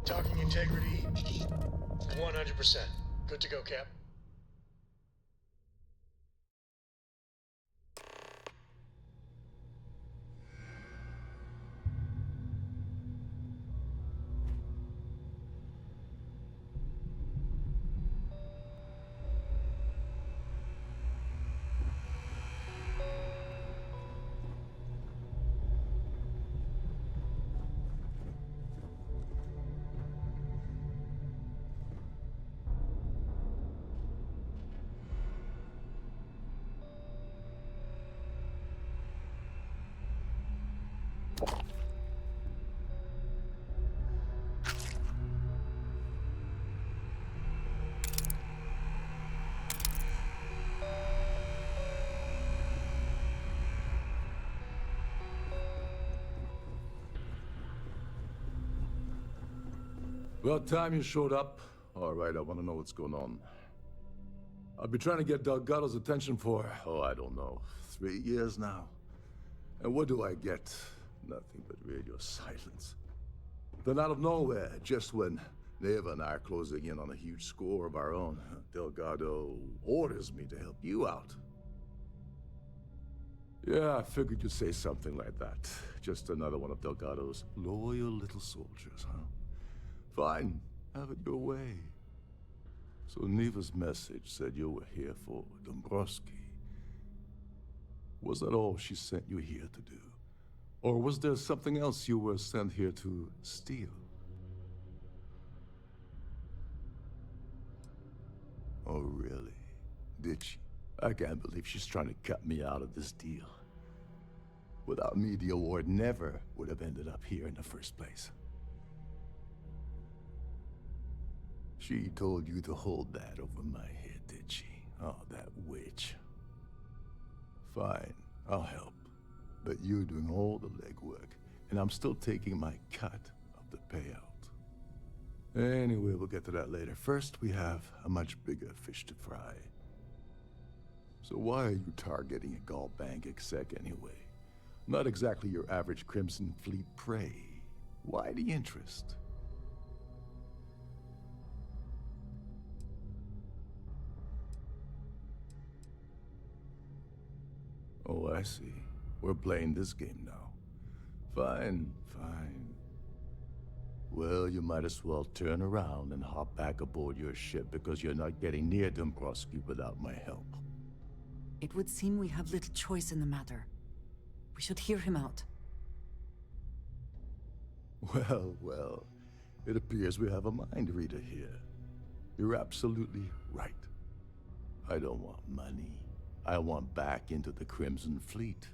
Talking integrity, 100%. Good to go, Cap. About time you showed up. All right, I want to know what's going on. I've been trying to get Delgado's attention for, I don't know, 3 years now. And what do I get? Nothing but radio silence. Then out of nowhere, just when Neva and I are closing in on a huge score of our own, Delgado orders me to help you out. Yeah, I figured you'd say something like that. Just another one of Delgado's loyal little soldiers, huh? Fine, have it your way. So Neva's message said you were here for Dombrowski. Was that all she sent you here to do? Or was there something else you were sent here to steal? Oh, really? Did she? I can't believe she's trying to cut me out of this deal. Without me, the award never would have ended up here in the first place. She told you to hold that over my head, did she? Oh, that witch. Fine, I'll help. But you're doing all the legwork, and I'm still taking my cut of the payout. Anyway, we'll get to that later. First, we have a much bigger fish to fry. So why are you targeting a Gall Bank exec anyway? Not exactly your average Crimson Fleet prey. Why the interest? Oh, I see. We're playing this game now. Fine, fine. Well, you might as well turn around and hop back aboard your ship because you're not getting near Dombrowski without my help. It would seem we have little choice in the matter. We should hear him out. Well, well. It appears we have a mind reader here. You're absolutely right. I don't want money. I want back into the Crimson Fleet.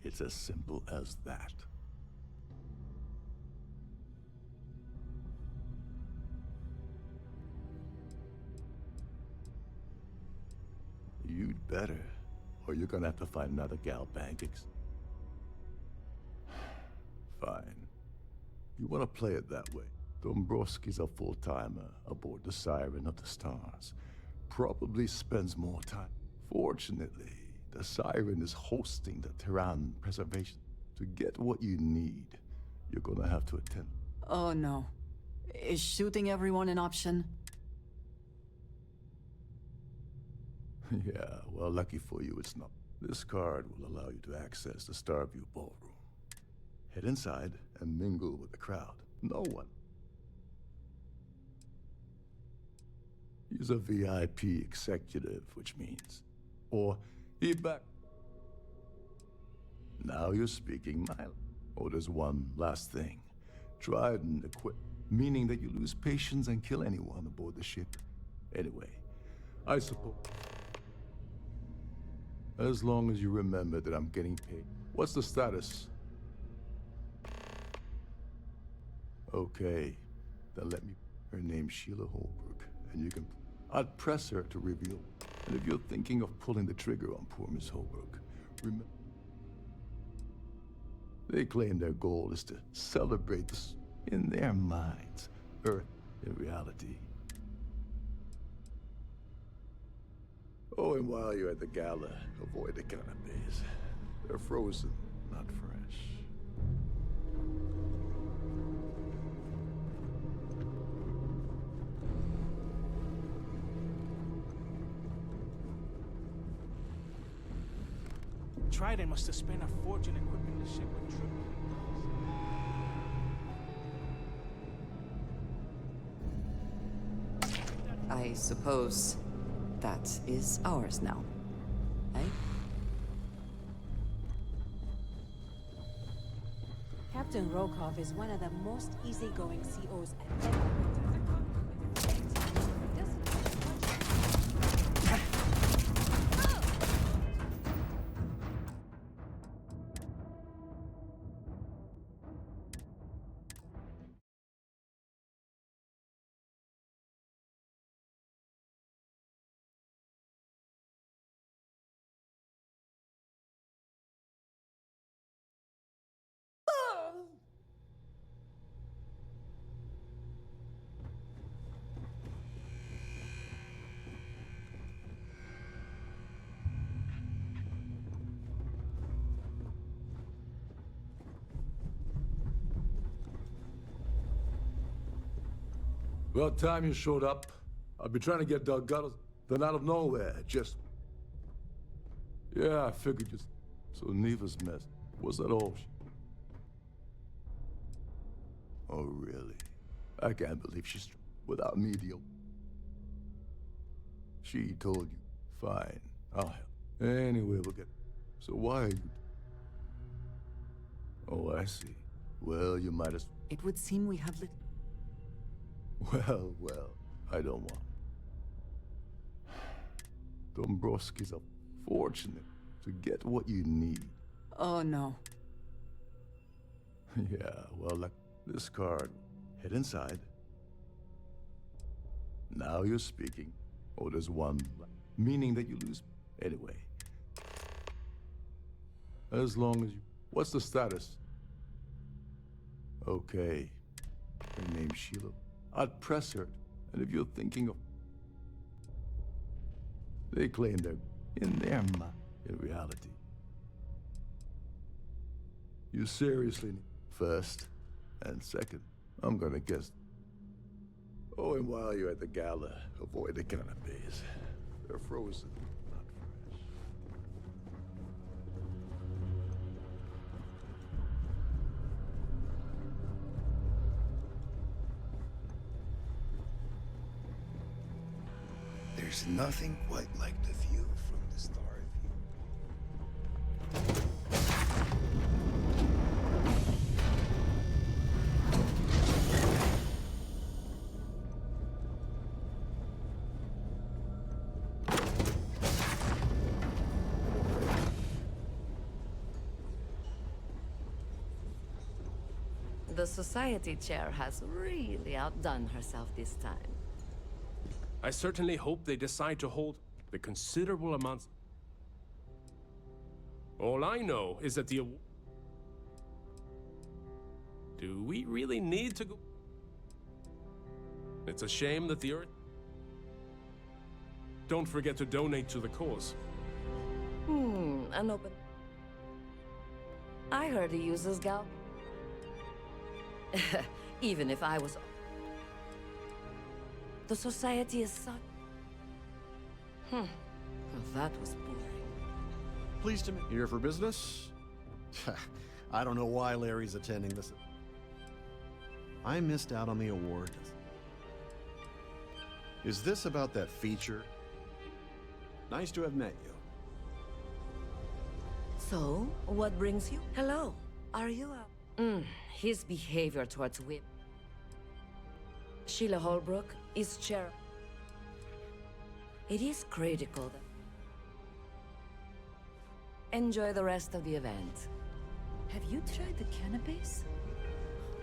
It's as simple as that. You'd better, or you're gonna have to find another Gal Bank. Fine. You wanna play it that way. Dombrowski's a full-timer aboard the Siren of the Stars. Probably spends more time. Fortunately, the Siren is hosting the Terran Preservation. To get what you need, you're gonna have to attend. Oh no. Is shooting everyone an option? Yeah, well, lucky for you, it's not. This card will allow you to access the Starview Ballroom. Head inside and mingle with the crowd. No one. He's a VIP executive, which means... Or, he back... Now you're speaking my... Oh, there's one last thing. Trident equip... Meaning that you lose patience and kill anyone aboard the ship. Anyway, I suppose... As long as you remember that I'm getting paid. What's the status? Okay, then let me... Her name's Sheila Holbrook, and you can... I'd press her to reveal. And if you're thinking of pulling the trigger on poor Miss Holbrook, remember... They claim their goal is to celebrate this in their minds, Earth in reality. Oh, and while you're at the gala, avoid the cannabis. They're frozen, not fresh. Trident must have spent a fortune equipping the ship with triple. I suppose that is ours now. Eh? Captain Rokov is one of the most easygoing COs I've ever met. About time you showed up. I've been trying to get Delgado, then out of nowhere, just... Yeah, I figured just... So Neva's mess. Was that all? Oh, really? I can't believe she's... Without me, deal. She told you. Fine, I'll help. Anyway, we'll get... So why are you... Oh, I see. Well, you might as... It would seem we have lit... Well, I don't want. Dombrowski's are fortunate to get what you need. Oh no. Yeah, well, like this card. Head inside. Now you're speaking. Oh, there's one. Meaning that you lose. Anyway. As long as you... What's the status? Okay. Her name's Sheila. I'd press her, and if you're thinking of... They claim they're in their mind, in reality. You seriously need... First, and second, I'm gonna guess... Oh, and while you're at the gala, avoid the canapes. They're frozen, not fresh. There's nothing quite like the view from the Starfield. The society chair has really outdone herself this time. I certainly hope they decide to hold the considerable amounts. All I know is that the... Do we really need to go? It's a shame that the Earth... Don't forget to donate to the cause. An open... I heard he uses gal... Even if I was... The society is such... Well, that was boring. Pleased to meet you. Here for business? I don't know why Larry's attending this. I missed out on the award. Is this about that feature? Nice to have met you. So, what brings you? Hello, are you a... his behavior towards Whip. Sheila Holbrook is chair. It is critical that... Enjoy the rest of the event. Have you tried the cannabis?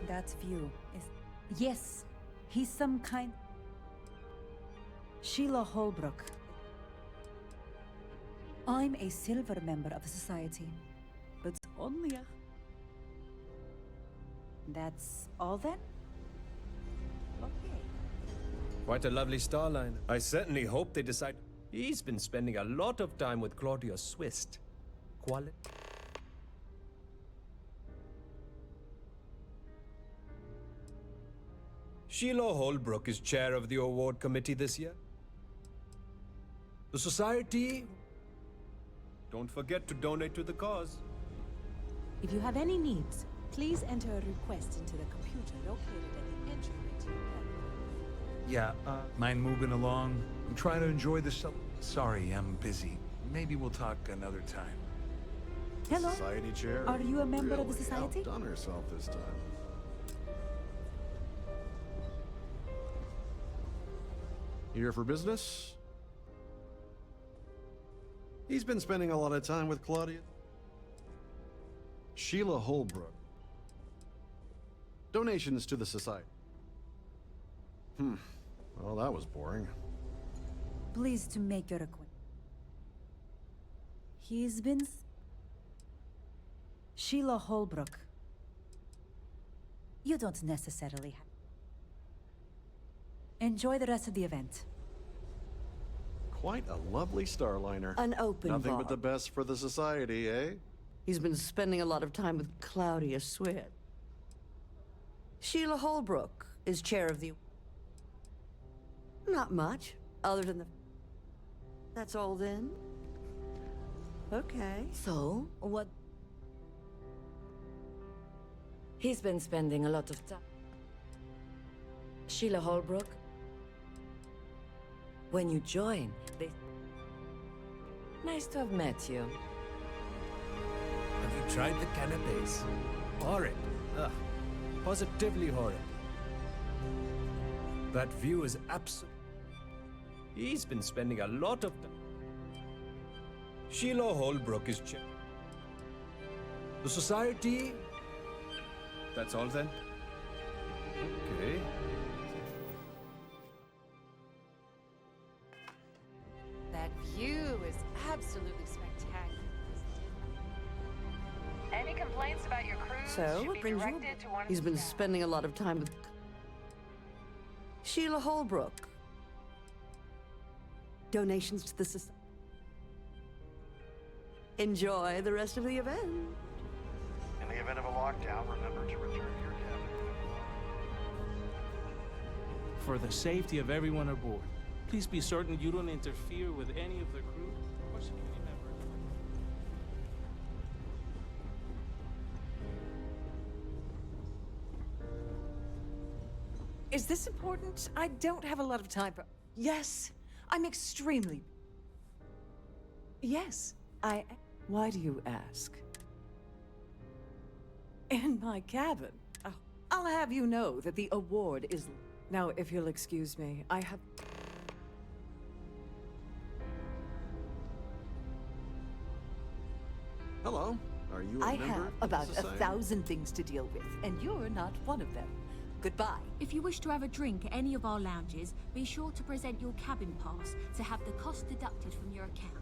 That view is... Yes, he's some kind... Sheila Holbrook. I'm a silver member of the society, but only a... That's all then? Okay. Quite a lovely starline. I certainly hope they decide. He's been spending a lot of time with Claudia Swist. Quality. Sheila Holbrook is chair of the award committee this year. The society... Don't forget to donate to the cause. If you have any needs, please enter a request into the computer located at the entryway to your gallery. Yeah, mind moving along? I'm trying to enjoy the Sorry, I'm busy. Maybe we'll talk another time. Hello? Society chair. Are you a member of the really society? Outdone herself this time. Here for business? He's been spending a lot of time with Claudia. Sheila Holbrook. Donations to the society. Well, that was boring. Pleased to make your acquaintance. He's been... Sheila Holbrook. You don't necessarily have... Enjoy the rest of the event. Quite a lovely starliner. An open Nothing bar. but the best for the society, eh? He's been spending a lot of time with Claudia Swift. Sheila Holbrook is chair of the... Not much, other than the... That's all then? Okay. So, what... He's been spending a lot of time... Sheila Holbrook? When you join, they... Nice to have met you. Have you tried the canapes? Horrid. Ugh. Positively horrid. That view is absolute. He's been spending a lot of time. Sheila Holbrook is chair. The society... That's all then? Okay. That view is absolutely spectacular. Any complaints about your cruise So, should what be brings you? directed to one of He's the been staff. spending a lot of time with... Sheila Holbrook. Donations to the society. Enjoy the rest of the event. In the event of a lockdown, remember to return to your cabin. For the safety of everyone aboard, please be certain you don't interfere with any of the crew or security members. Is this important? I don't have a lot of time for... Yes, I'm extremely... Yes, I... Why do you ask? In my cabin. Oh, I'll have you know that the award is... Now, if you'll excuse me, I have... Hello. Are you a I member have of the about society? 1,000 things to deal with, and you're not one of them. Goodbye. If you wish to have a drink at any of our lounges, be sure to present your cabin pass to have the cost deducted from your account.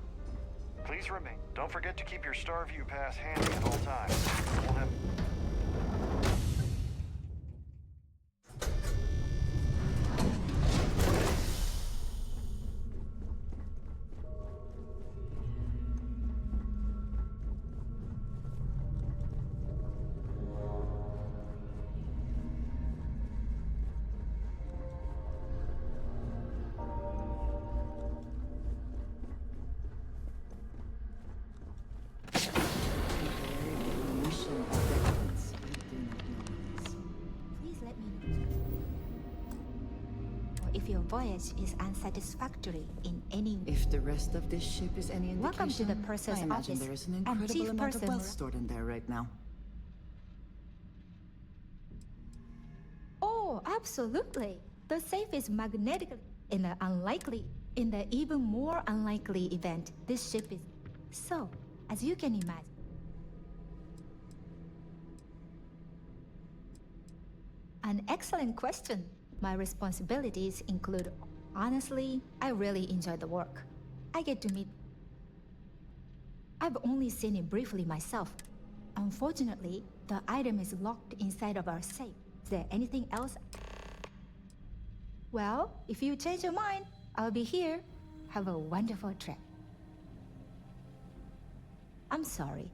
Please remain. Don't forget to keep your Starview pass handy at all times. We'll have... Please let me know if your voyage is unsatisfactory in any way. If the rest of this ship is any indication, Welcome to the purser's I imagine office. there is an I'm incredible Chief amount of Purser wealth stored in there right now. Oh, absolutely. The safe is magnetically in the even more unlikely event this ship is. So, as you can imagine. An excellent question. My responsibilities include, honestly, I really enjoy the work. I get to meet. I've only seen it briefly myself. Unfortunately, the item is locked inside of our safe. Is there anything else? Well, if you change your mind, I'll be here. Have a wonderful trip. I'm sorry.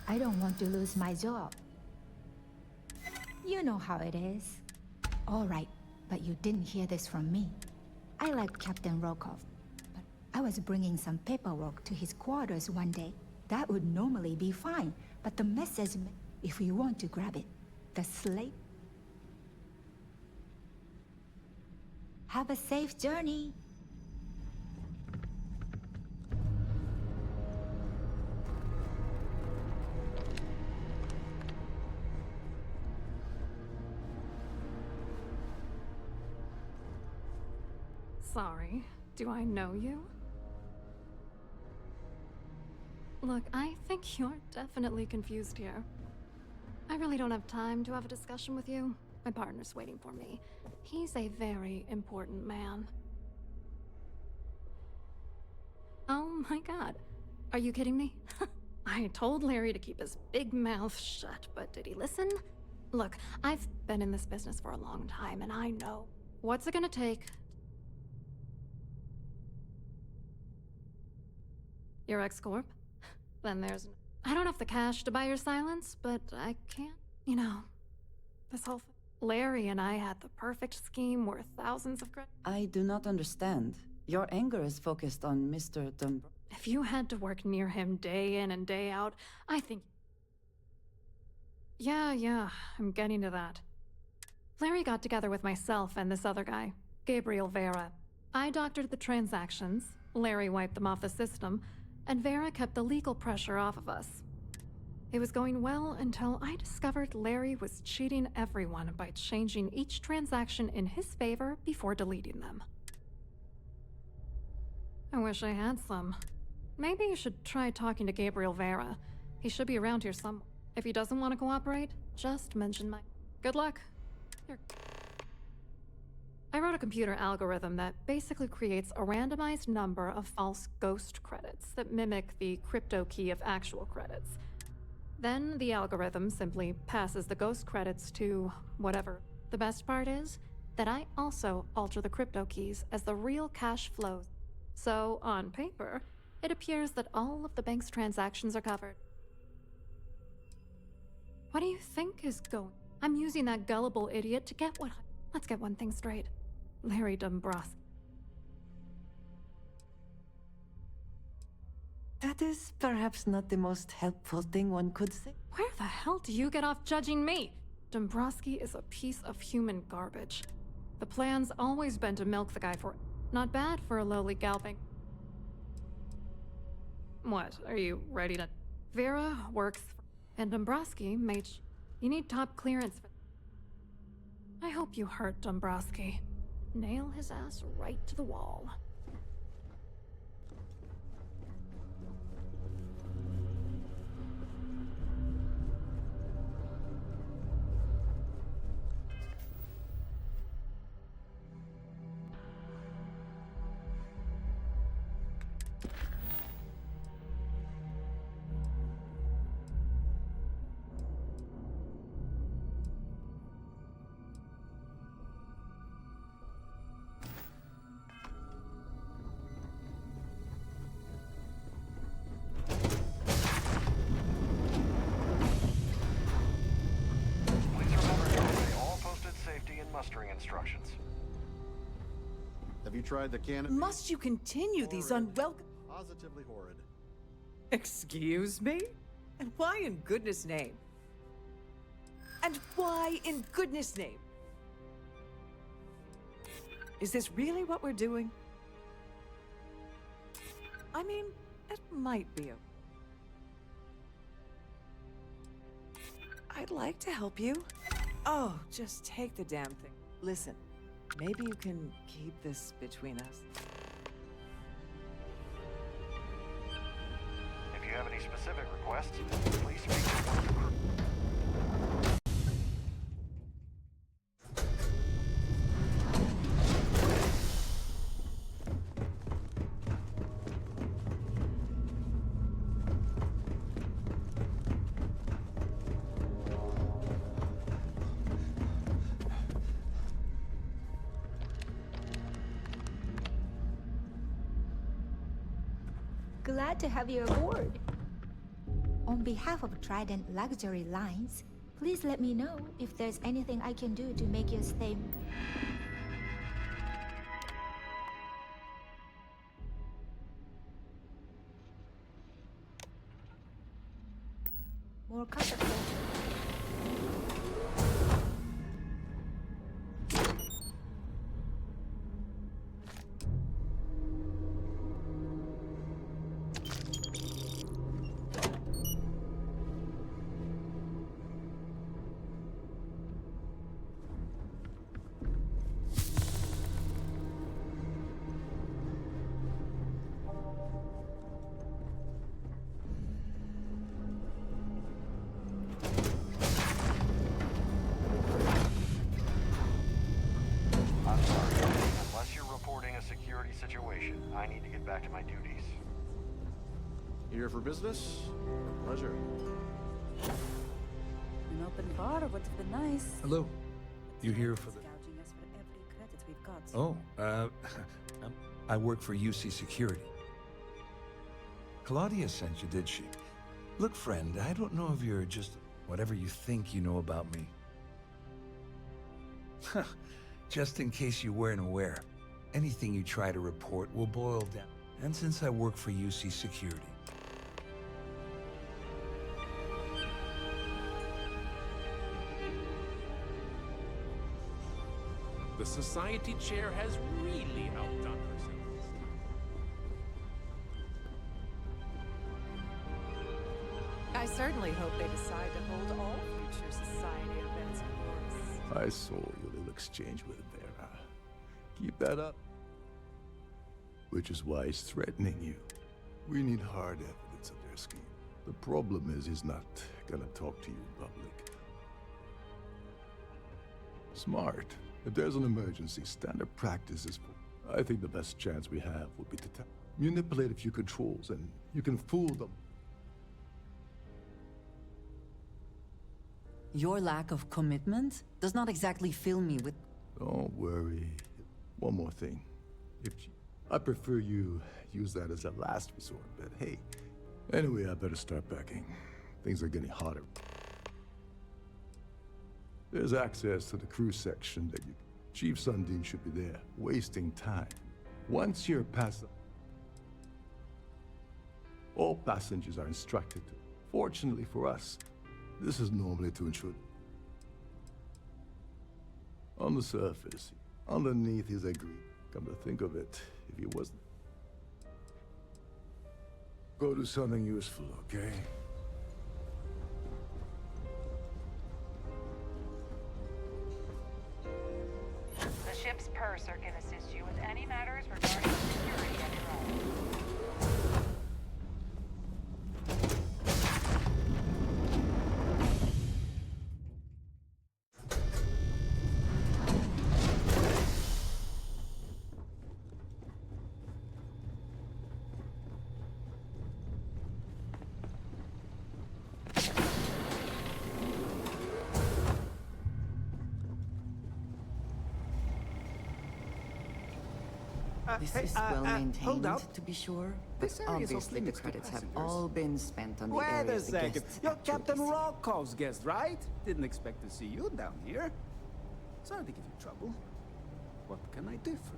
I don't want to lose my job. You know how it is. All right, but you didn't hear this from me. I like Captain Rokov, but I was bringing some paperwork to his quarters one day. That would normally be fine, but the message, if you want to grab it, the slate. Have a safe journey. Sorry, do I know you? Look, I think you're definitely confused here. I really don't have time to have a discussion with you. My partner's waiting for me. He's a very important man. Oh my god. Are you kidding me? I told Larry to keep his big mouth shut, but did he listen? Look, I've been in this business for a long time, and I know. What's it gonna take? Your ex-corp? Then there's... I don't have the cash to buy your silence, but I can't... You know, this whole... Larry and I had the perfect scheme worth thousands of credits. I do not understand. Your anger is focused on Mr. If you had to work near him day in and day out, I think... Yeah, I'm getting to that. Larry got together with myself and this other guy, Gabriel Vera. I doctored the transactions, Larry wiped them off the system, and Vera kept the legal pressure off of us. It was going well until I discovered Larry was cheating everyone by changing each transaction in his favor before deleting them. I wish I had some. Maybe you should try talking to Gabriel Vera. He should be around here somewhere. If he doesn't want to cooperate, just mention my... Good luck. I wrote a computer algorithm that basically creates a randomized number of false ghost credits that mimic the crypto key of actual credits. Then the algorithm simply passes the ghost credits to whatever. The best part is that I also alter the crypto keys as the real cash flows. So, on paper, it appears that all of the bank's transactions are covered. What do you think is going? I'm using that gullible idiot to get what... Let's get one thing straight. Larry Dombrowski. That is perhaps not the most helpful thing one could say. Where the hell do you get off judging me? Dombrowski is a piece of human garbage. The plan's always been to milk the guy for... Not bad for a lowly galving. What, are you ready to... Vera works for... And Dombrowski made... You need top clearance for... I hope you hurt Dombrowski. Nail his ass right to the wall. Instructions. Have you tried the canopy? Must you continue these unwelcome... Positively horrid. Excuse me? And why in goodness name? And why in goodness name? Is this really what we're doing? I mean, it might be I'd like to help you. Oh, just take the damn thing. Listen, maybe you can keep this between us. If you have any specific requests, please speak to one of the crew. Glad to have you aboard. On behalf of Trident Luxury Lines, Please let me know if there's anything I can do to make your stay. More comfortable. I'm sorry, unless you're reporting a security situation, I need to get back to my duties. Here for business? Pleasure. An open bar would have been nice. Hello. You here for the... Gouging us for every credit we've got. Oh, I work for UC Security. Claudia sent you, did she? Look, friend, I don't know if you're just whatever you think you know about me. Just in case you weren't aware, anything you try to report will boil down. And since I work for UC Security, The society chair has really outdone herself this time. I certainly hope they decide to hold all future society events of course. I saw your little exchange with Vera. Keep that up. Which is why he's threatening you. We need hard evidence of their scheme. The problem is he's not gonna talk to you in public. Smart. If there's an emergency, standard practice is for... I think the best chance we have would be to manipulate a few controls, and you can fool them. Your lack of commitment does not exactly fill me with... Don't worry. One more thing. I prefer you use that as a last resort, but hey. Anyway, I better start packing. Things are getting hotter. There's access to the crew section that you... Chief Sundin should be there, wasting time. Once you're past... All passengers are instructed to. Fortunately for us, this is normally to ensure... On the surface, underneath is agreed. Come to think of it, if he wasn't... Go do something useful, okay? The ship's purser can assist you with any matters regarding security at your own. This is well maintained, hold up. to be sure, This but area is off obviously the limits to credits have passengers. all been spent on the Wait area a of the second. guests' You're Captain activities. Rokov's guest, right? Didn't expect to see you down here. Sorry to give you trouble. What can I do for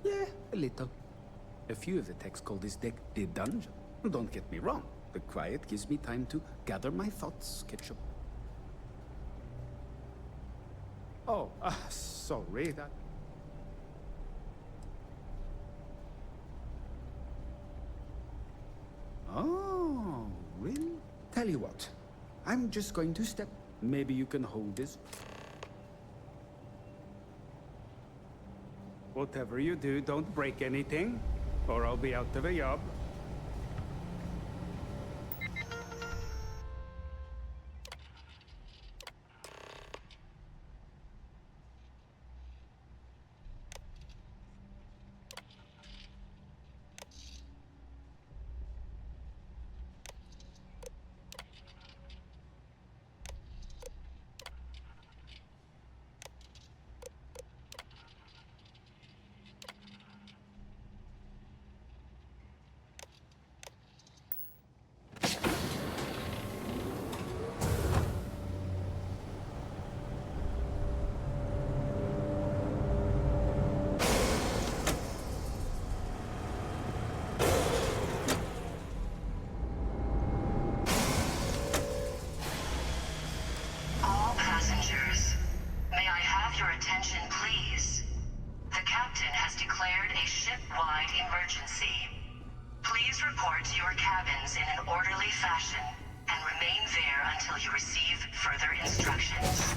you? Yeah, a little. A few of the techs call this deck the dungeon. Don't get me wrong. The quiet gives me time to gather my thoughts, catch up. Oh, sorry, that... Oh, really? Tell you what, I'm just going to step. Maybe you can hold this. Whatever you do, don't break anything, or I'll be out of a job. declared a ship-wide emergency. Please report to your cabins in an orderly fashion and remain there until you receive further instructions.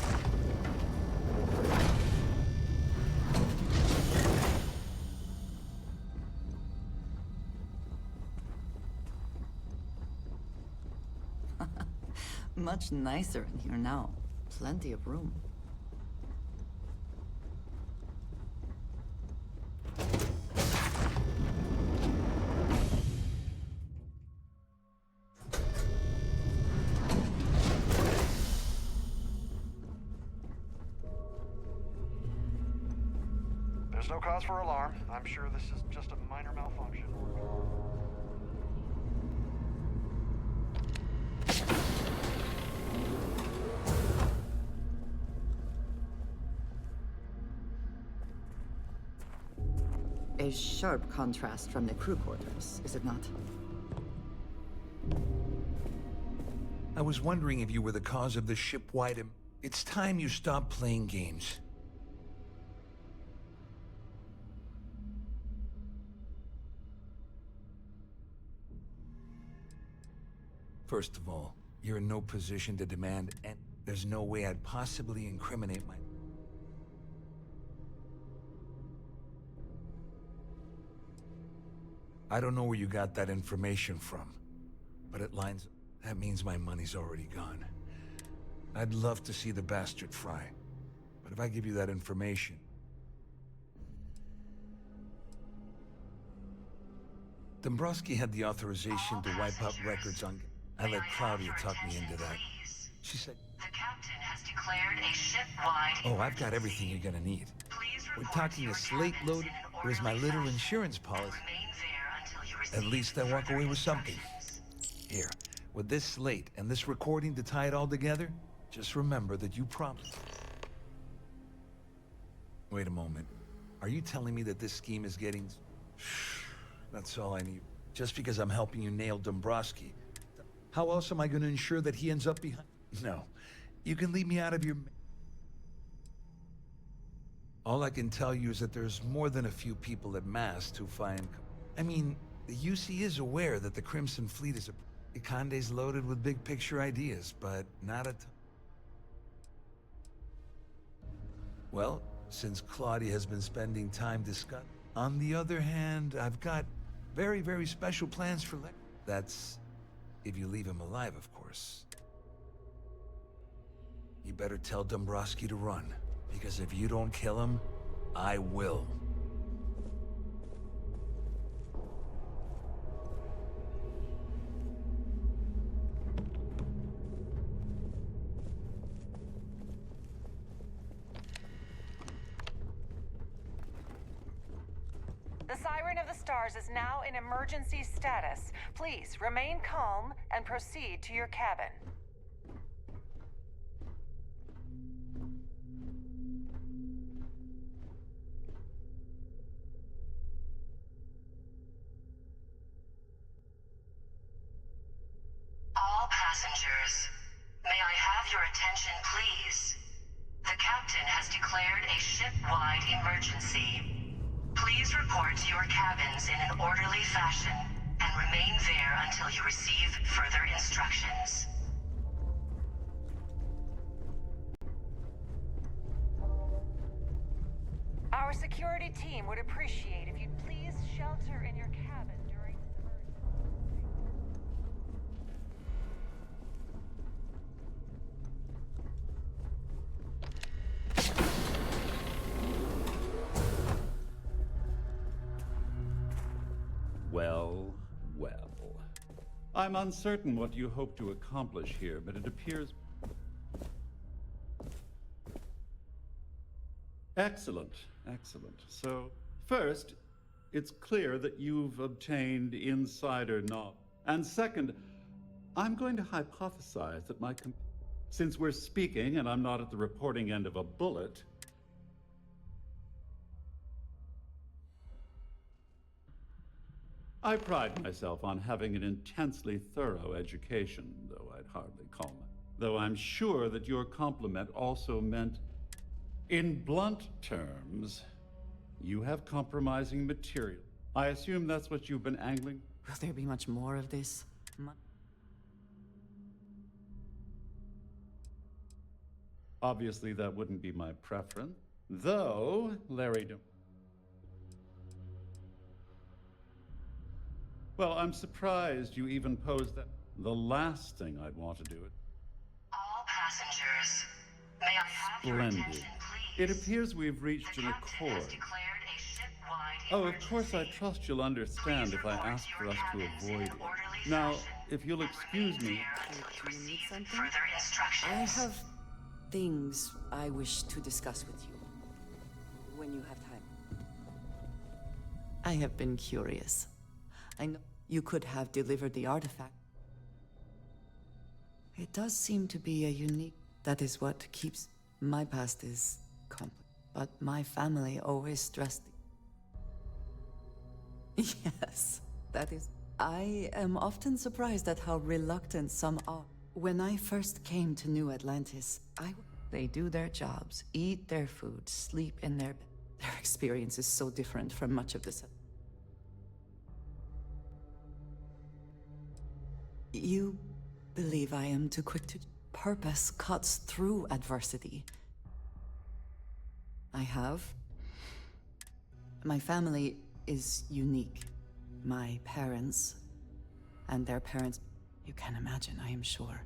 Much nicer in here now. Plenty of room. There's no cause for alarm. I'm sure this is just a minor malfunction. A sharp contrast from the crew quarters, is it not? I was wondering if you were the cause of the ship-wide It's time you stop playing games. First of all, you're in no position to demand, and there's no way I'd possibly incriminate my... I don't know where you got that information from, but it lines... That means my money's already gone. I'd love to see the bastard fry, but if I give you that information... Dombrowski had the authorization to wipe out records on... I let Claudia talk me into that. She said... The captain has declared a ship-wide... Oh, I've got everything you're gonna need. We're talking a slate load. It was my little insurance policy. At least I walk away with something. Here, with this slate and this recording to tie it all together, just remember that you promised. Wait a moment. Are you telling me that this scheme is getting... That's all I need. Just because I'm helping you nail Dombrowski. How else am I going to ensure that he ends up behind... No. You can leave me out of your... All I can tell you is that there's more than a few people at Mast who find... I mean, the UC is aware that the Crimson Fleet is a... Conde's loaded with big picture ideas, but not a... Well, since Claudia has been spending time discussing... On the other hand, I've got very, very special plans for... That's... if you leave him alive, of course. You better tell Dombrowski to run, because if you don't kill him, I will. The Siren of the Stars is now in emergency status. Please remain calm and proceed to your cabin. All passengers, may I have your attention, please? The captain has declared a ship-wide emergency. Please report to your cabins in an orderly fashion and remain there until you receive further instructions. Our security team would appreciate if you'd please shelter in your cabin during this Well, well. I'm uncertain what you hope to accomplish here, but it appears... Excellent, excellent. So, first, it's clear that you've obtained insider knowledge. And second, I'm going to hypothesize that since we're speaking and I'm not at the reporting end of a bullet, I pride myself on having an intensely thorough education, though I'd hardly call it. Though I'm sure that your compliment also meant, in blunt terms, You have compromising material. I assume that's what you've been angling? Will there be much more of this? Obviously, that wouldn't be my preference. Though, Larry... Well, I'm surprised you even posed that. The last thing I'd want to do it. All passengers, may I have your Splendid. attention, please? It appears we've reached an accord. Declared a ship-wide Oh, of course, I trust you'll understand if I ask for us to avoid it. Now, if you'll excuse me... Do you need something? Further instructions. I have things I wish to discuss with you. When you have time. I have been curious. I know you could have delivered the artifact. It does seem to be a unique... That is what keeps... My past is complex, but my family always stressed... Yes, that is... I am often surprised at how reluctant some are. When I first came to New Atlantis, they do their jobs, eat their food, sleep in their bed. Their experience is so different from much of this. You believe I am too quick to... Purpose cuts through adversity. I have. My family is unique. My parents and their parents... You can imagine, I am sure.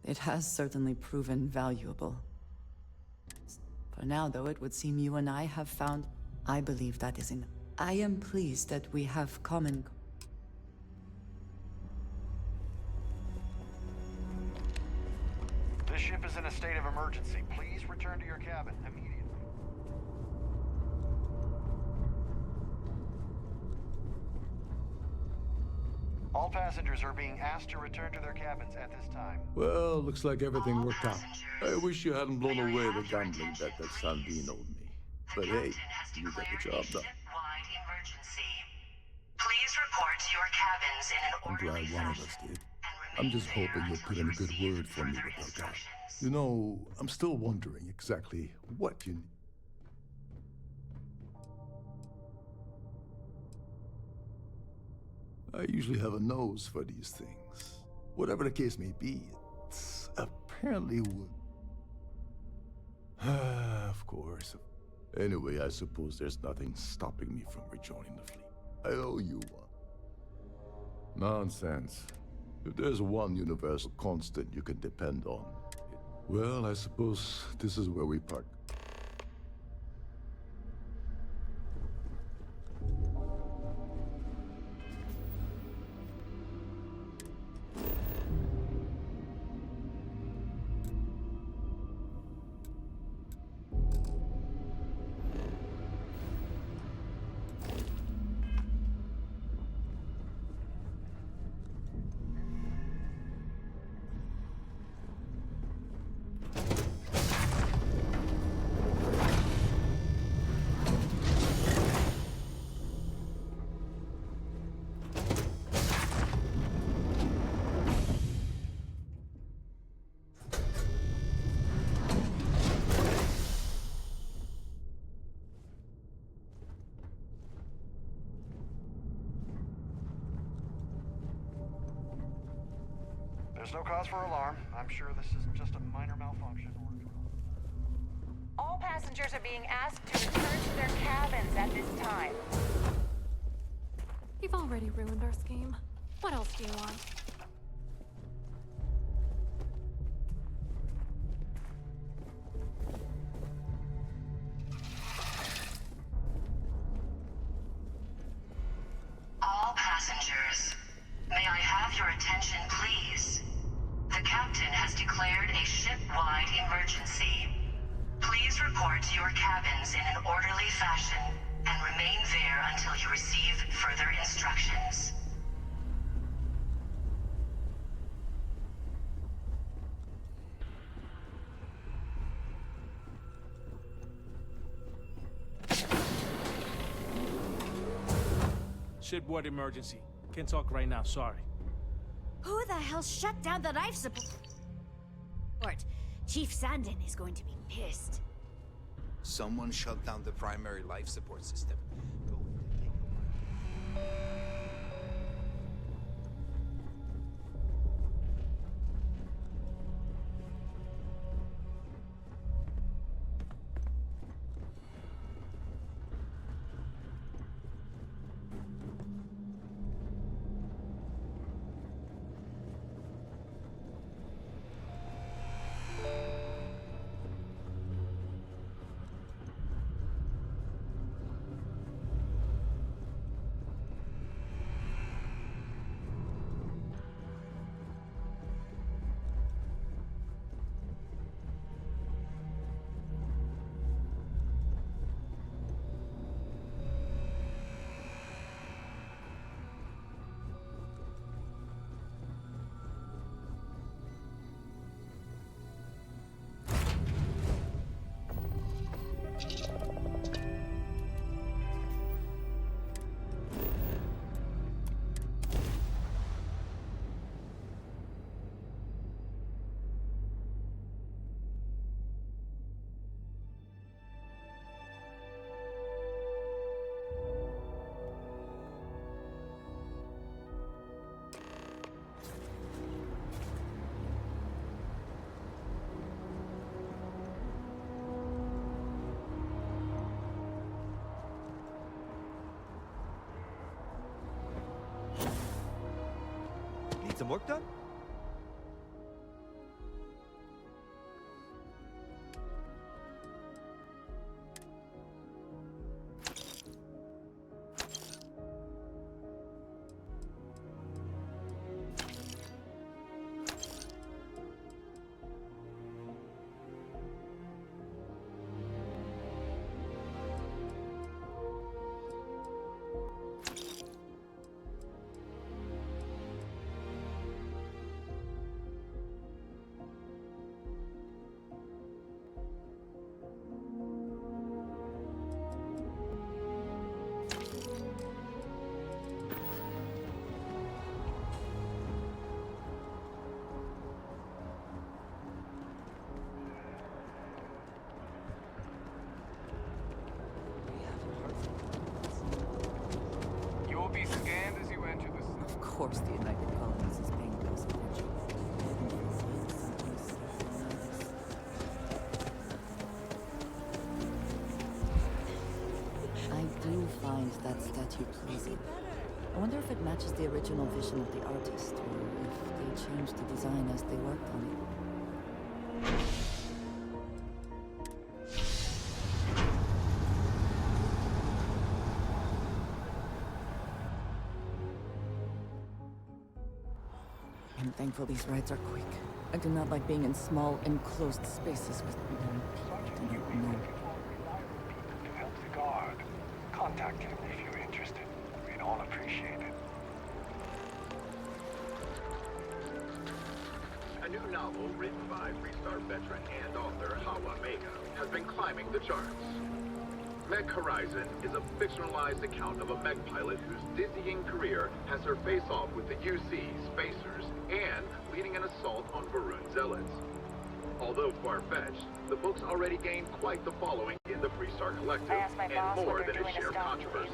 It has certainly proven valuable. For now, though, it would seem you and I have found... I believe that is enough. I am pleased that we have common... This ship is in a state of emergency. Please return to your cabin immediately. All passengers are being asked to return to their cabins at this time. Well, looks like everything worked out. I wish you hadn't blown away the gambling bet that Sandine owed me. But hey, you got the job done. Please report to your cabins in an I'm orderly glad one of fashion. us did. I'm just hoping you'll put in a good word for me with Delgado. You know, I'm still wondering exactly what you need. I usually have a nose for these things. Whatever the case may be, it's apparently would. Of course. Anyway, I suppose there's nothing stopping me from rejoining the fleet. I owe you one. Nonsense. If there's one universal constant you can depend on, well, I suppose this is where we part. There's no cause for alarm. I'm sure this is just a minor malfunction. All passengers are being asked to return to their cabins at this time. You've already ruined our scheme. What else do you want? All passengers, may I have your attention, please? The captain has declared a ship-wide emergency. Please report to your cabins in an orderly fashion and remain there until you receive further instructions. Shipboard emergency. Can't talk right now, sorry. Who the hell shut down the life support? Chief Sandin is going to be pissed. Someone shut down the primary life support system. Go. Need some work done? You will be scanned as you enter the city. Of course the United Colonies is paying those attention. I do find that statue pleasing. I wonder if it matches the original vision of the artist, or if they changed the design as they worked on it. I'm thankful these rides are quick. I do not like being in small, enclosed spaces with people I do not know. To help the guard, contact him if you're interested. We'd all appreciate it. A new novel written by Freestar veteran and author Hawa Mega has been climbing the charts. Mech Horizon is a fictionalized account of a mech pilot whose dizzying career has her face-off with the UC, Spacers, and leading an assault on Varun Zealots. Although far-fetched, the book's already gained quite the following in the Freestar Collective, and more than its share of controversy.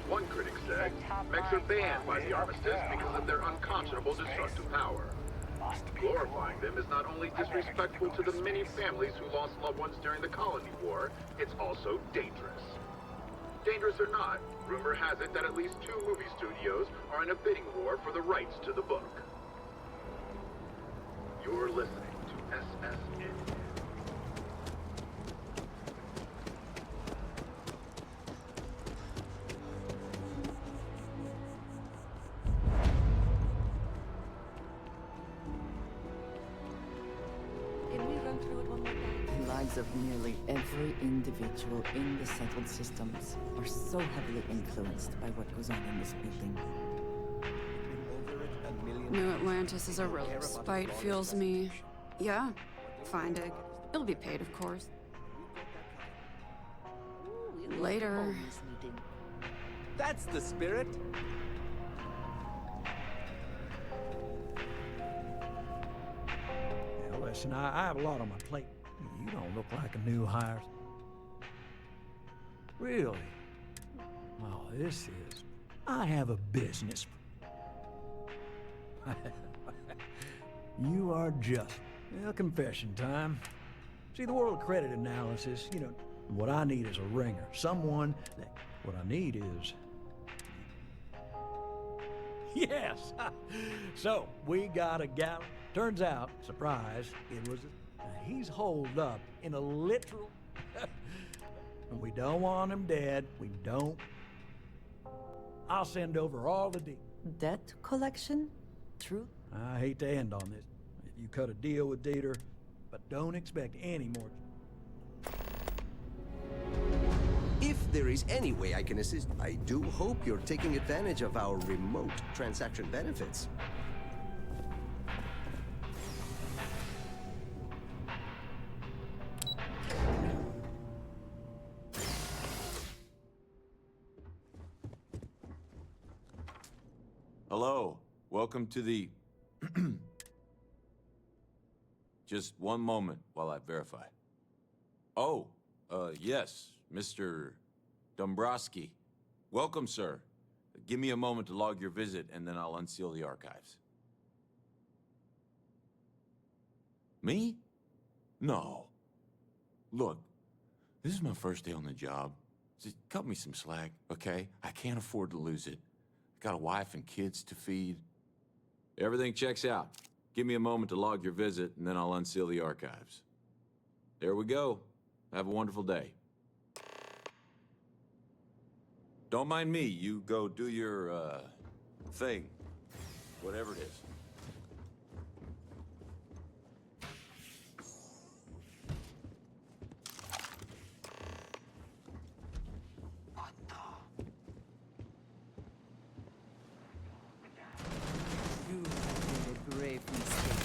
One critic said, mechs are banned by the Armistice because of their unconscionable destructive power. Glorifying them is not only disrespectful to the many families who lost loved ones during the Colony War, it's also dangerous. Dangerous or not, rumor has it that at least 2 movie studios are in a bidding war for the rights to the book. You're listening to SSN. The lives of nearly every individual in the settled systems are so heavily influenced by what goes on in this building. New Atlantis is a real spite fuels me. Yeah, find it. It'll be paid, of course. Later. That's the spirit. Now listen, I have a lot on my plate. You don't look like a new hire. Really? Oh, this is... I have a business. You are just... Well, confession time. See, the world of credit analysis, you know, what I need is a ringer. Someone that... What I need is... Yes! So, we got a gal. Turns out, surprise, it was... he's holed up in a literal... And we don't want him dead. We don't. I'll send over all the Debt collection? True? I hate to end on this. If you cut a deal with Dieter, but don't expect any more. If there is any way I can assist, I do hope you're taking advantage of our remote transaction benefits. Hello. Welcome to the... Just one moment while I verify. Oh, yes, Mr. Dombrowski. Welcome, sir. Give me a moment to log your visit, and then I'll unseal the archives. Me? No. Look, this is my first day on the job. Just cut me some slack, okay? I can't afford to lose it. Got a wife and kids to feed. Everything checks out. Give me a moment to log your visit, and then I'll unseal the archives. There we go. Have a wonderful day. Don't mind me. You go do your, thing. Whatever it is. You have made a grave mistake.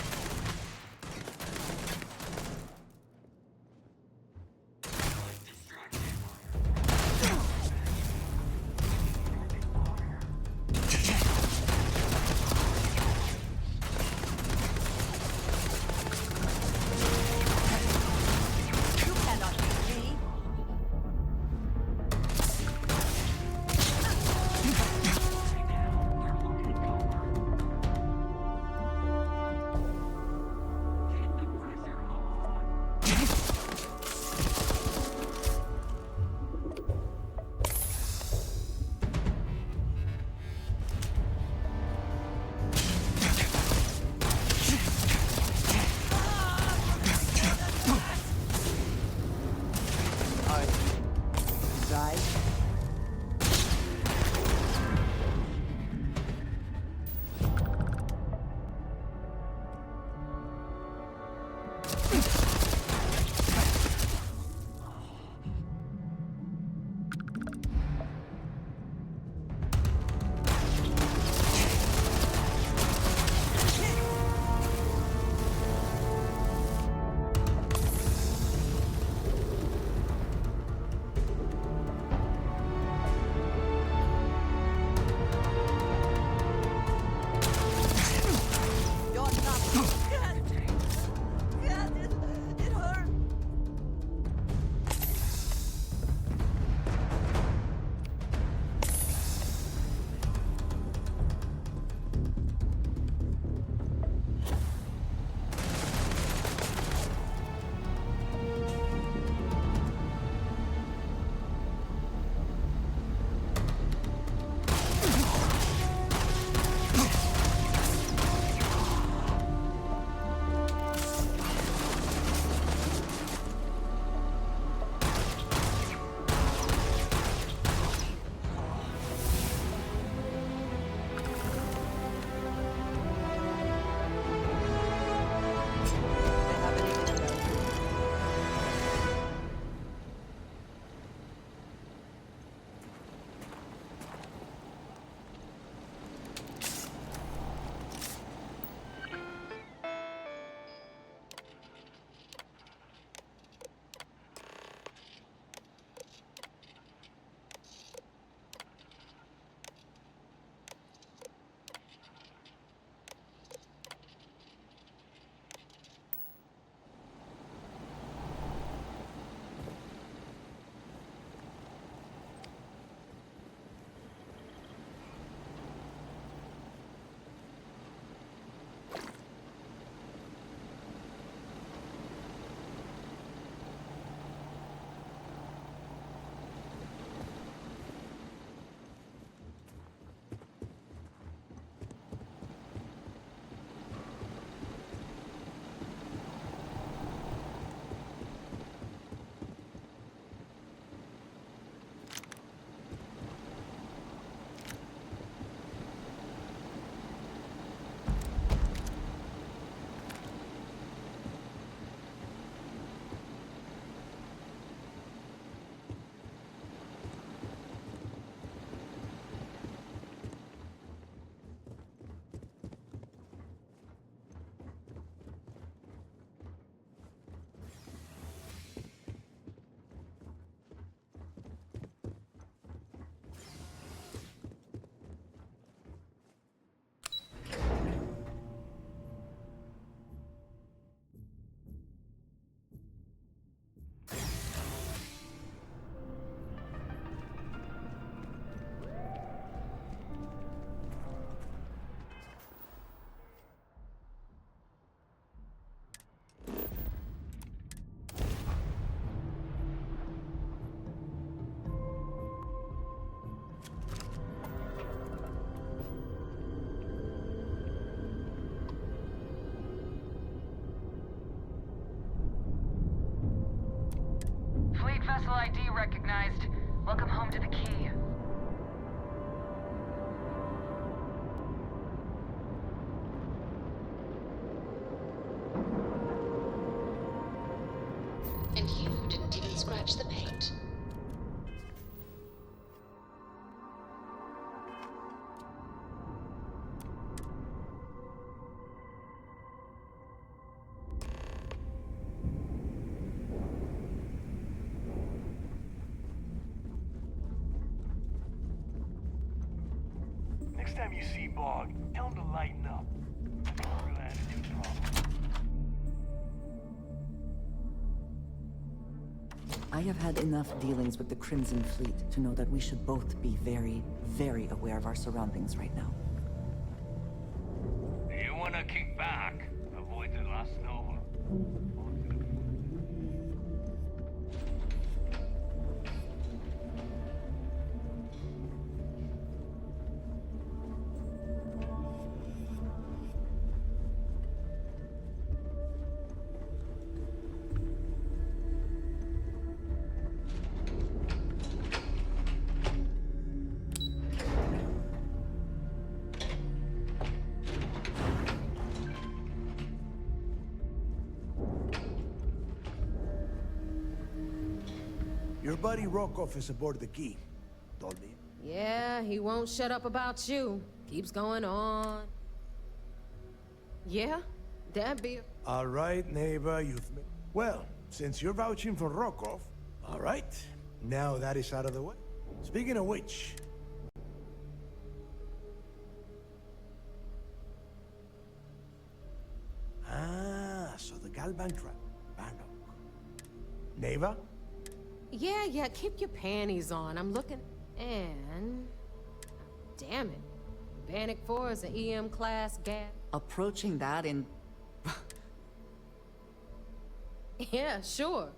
recognized. Welcome home to the key. And you didn't even scratch the paint. Next time you see Bog, tell him to lighten up. Real attitude problem. I have had enough dealings with the Crimson Fleet to know that we should both be very, very aware of our surroundings right now. You wanna kick back, avoid the last Nova. Your buddy Rokov is aboard the key. Told me. Yeah, he won't shut up about you. Keeps going on. Yeah, that be... All right, neighbor, Well, since you're vouching for Rokov, all right. Now that is out of the way. Speaking of which... Ah, so the Galbank trap. Neighbor? Yeah, keep your panties on. I'm looking... And... Damn it. Bannock 4 is an EM class gas. Approaching that in... Yeah, sure.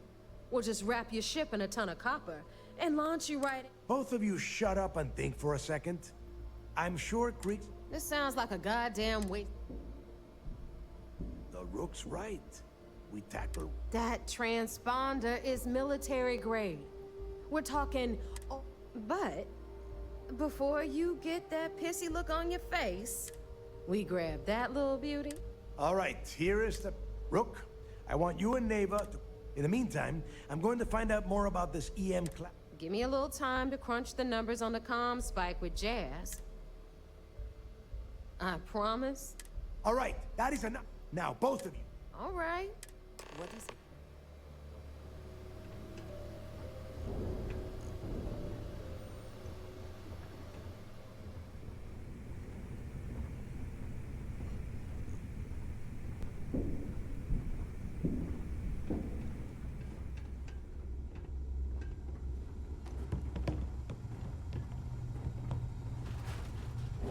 We'll just wrap your ship in a ton of copper and launch you right in. Both of you shut up and think for a second. I'm sure Creek... This sounds like a goddamn waste. The Rook's right. We tackle... That transponder is military grade. We're talking... Oh, but... Before you get that pissy look on your face, we grab that little beauty. All right, here is the... Rook, I want you and Neva to... In the meantime, I'm going to find out more about this EM class. Give me a little time to crunch the numbers on the comm spike with Jazz. I promise. All right, that is enough. Now, both of you. All right. What is it?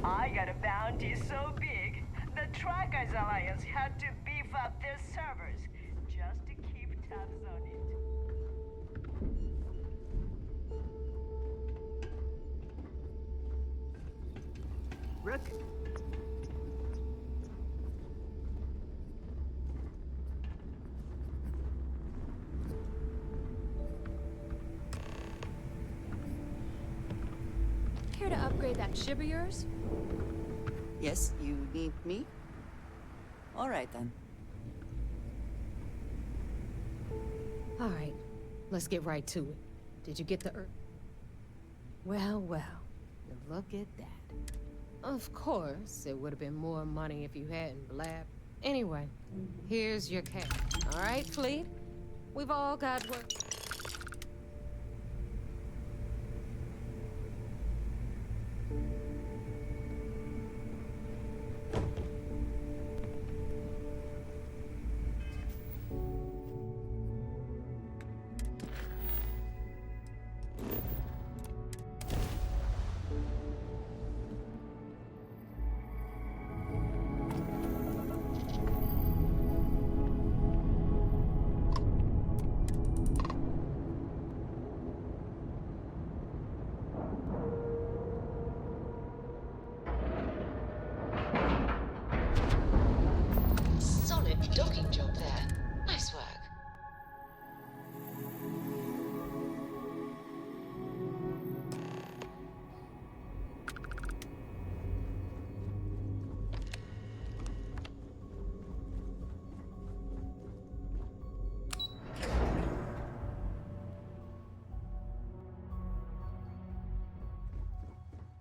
I got a bounty so big, the Trackers Alliance had to beef up their servers just to keep tabs on it. Rook. Care to upgrade that ship of yours? Yes, you need me? All right, then. All right, let's get right to it. Did you get the Earth? Well, look at that. Of course, it would have been more money if you hadn't blabbed. Anyway, here's your cash. All right, Fleet? We've all got work.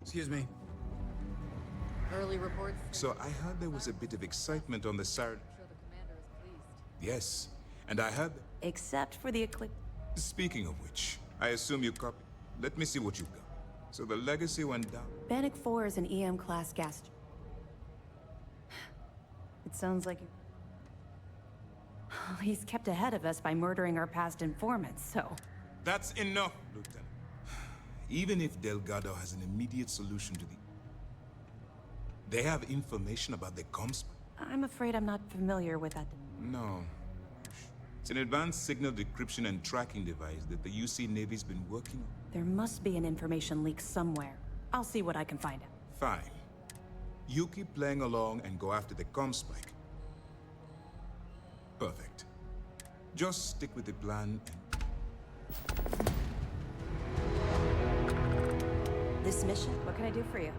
Excuse me. Early reports. So I heard there was a bit of excitement on the Saturday. Yes, and I heard... Except for the eclipse. Speaking of which, I assume you copy. Let me see what you got. So the Legacy went down. Bannock 4 is an EM-class gas... It sounds like... He's kept ahead of us by murdering our past informants, so... That's enough, Lieutenant. Even if Delgado has an immediate solution to the... They have information about the comms... I'm afraid I'm not familiar with that. No. It's an advanced signal decryption and tracking device that the UC Navy's been working on. There must be an information leak somewhere. I'll see what I can find out. Fine. You keep playing along and go after the comm spike. Perfect. Just stick with the plan and... This mission? What can I do for you?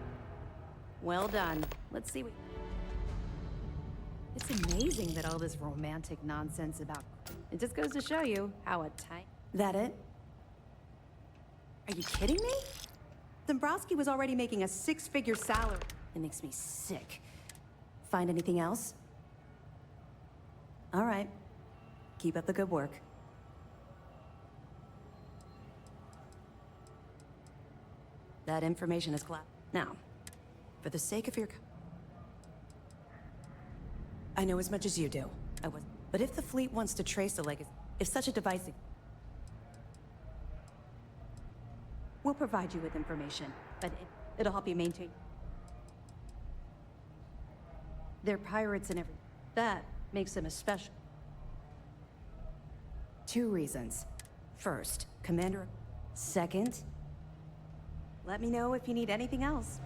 Well done. Let's see what... It's amazing that all this romantic nonsense about... It just goes to show you how a tight... That it? Are you kidding me? Dombrowski was already making a 6-figure salary. It makes me sick. Find anything else? All right. Keep up the good work. That information is collapsed. Now, for the sake of your... I know as much as you do. But if the fleet wants to trace the legacy, if such a device... We'll provide you with information, but it'll help you maintain... They're pirates and everything. That makes them a special... 2 reasons. First, Commander... Second, let me know if you need anything else.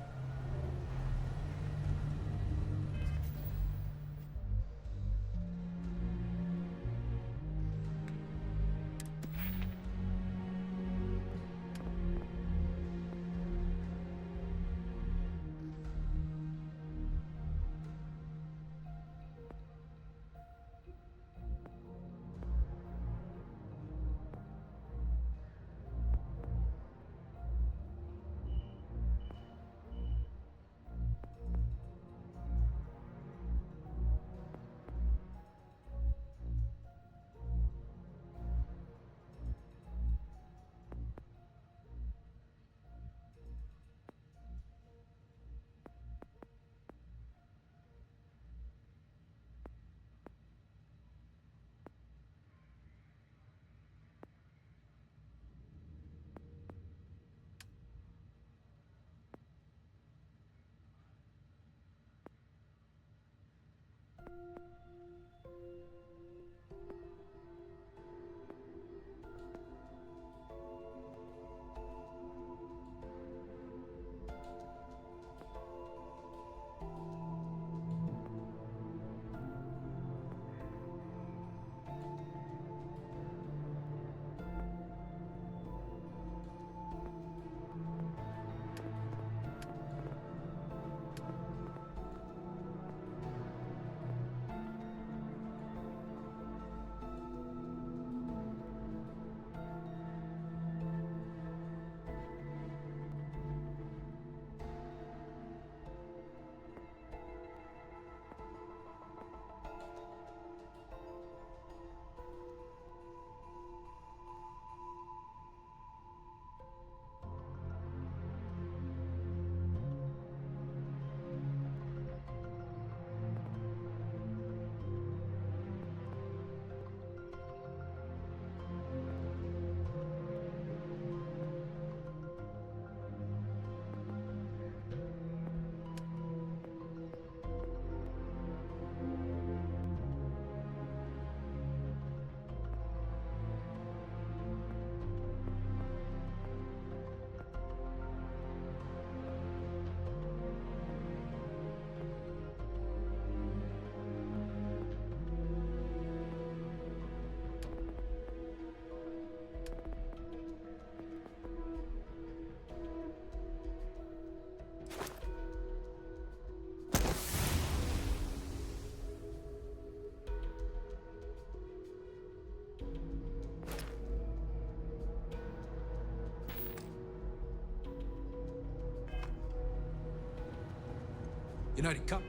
United Cup.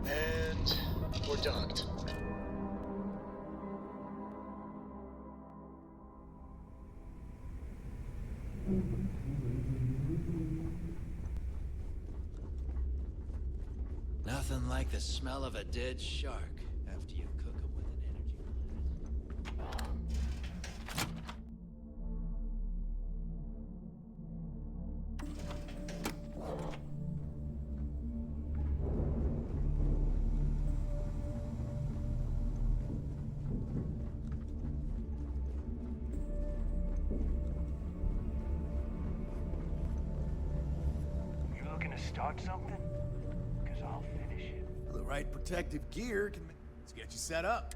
And we're docked. Nothing like the smell of a dead shark after you cook them with an energy blast. You looking to start something? Because I'll finish it. The right protective gear can let's get you set up.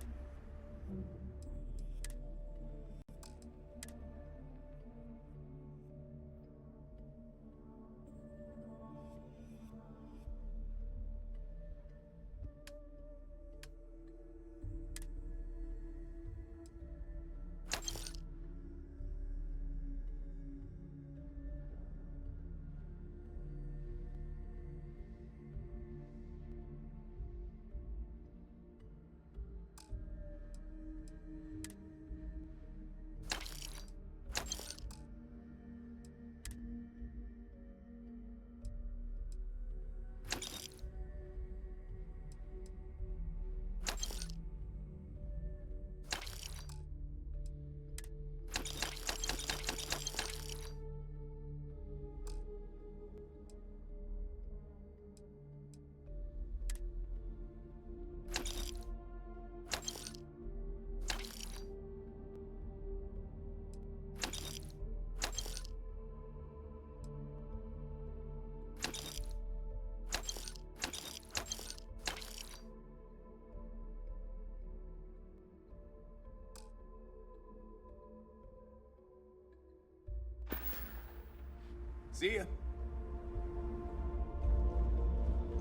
See ya.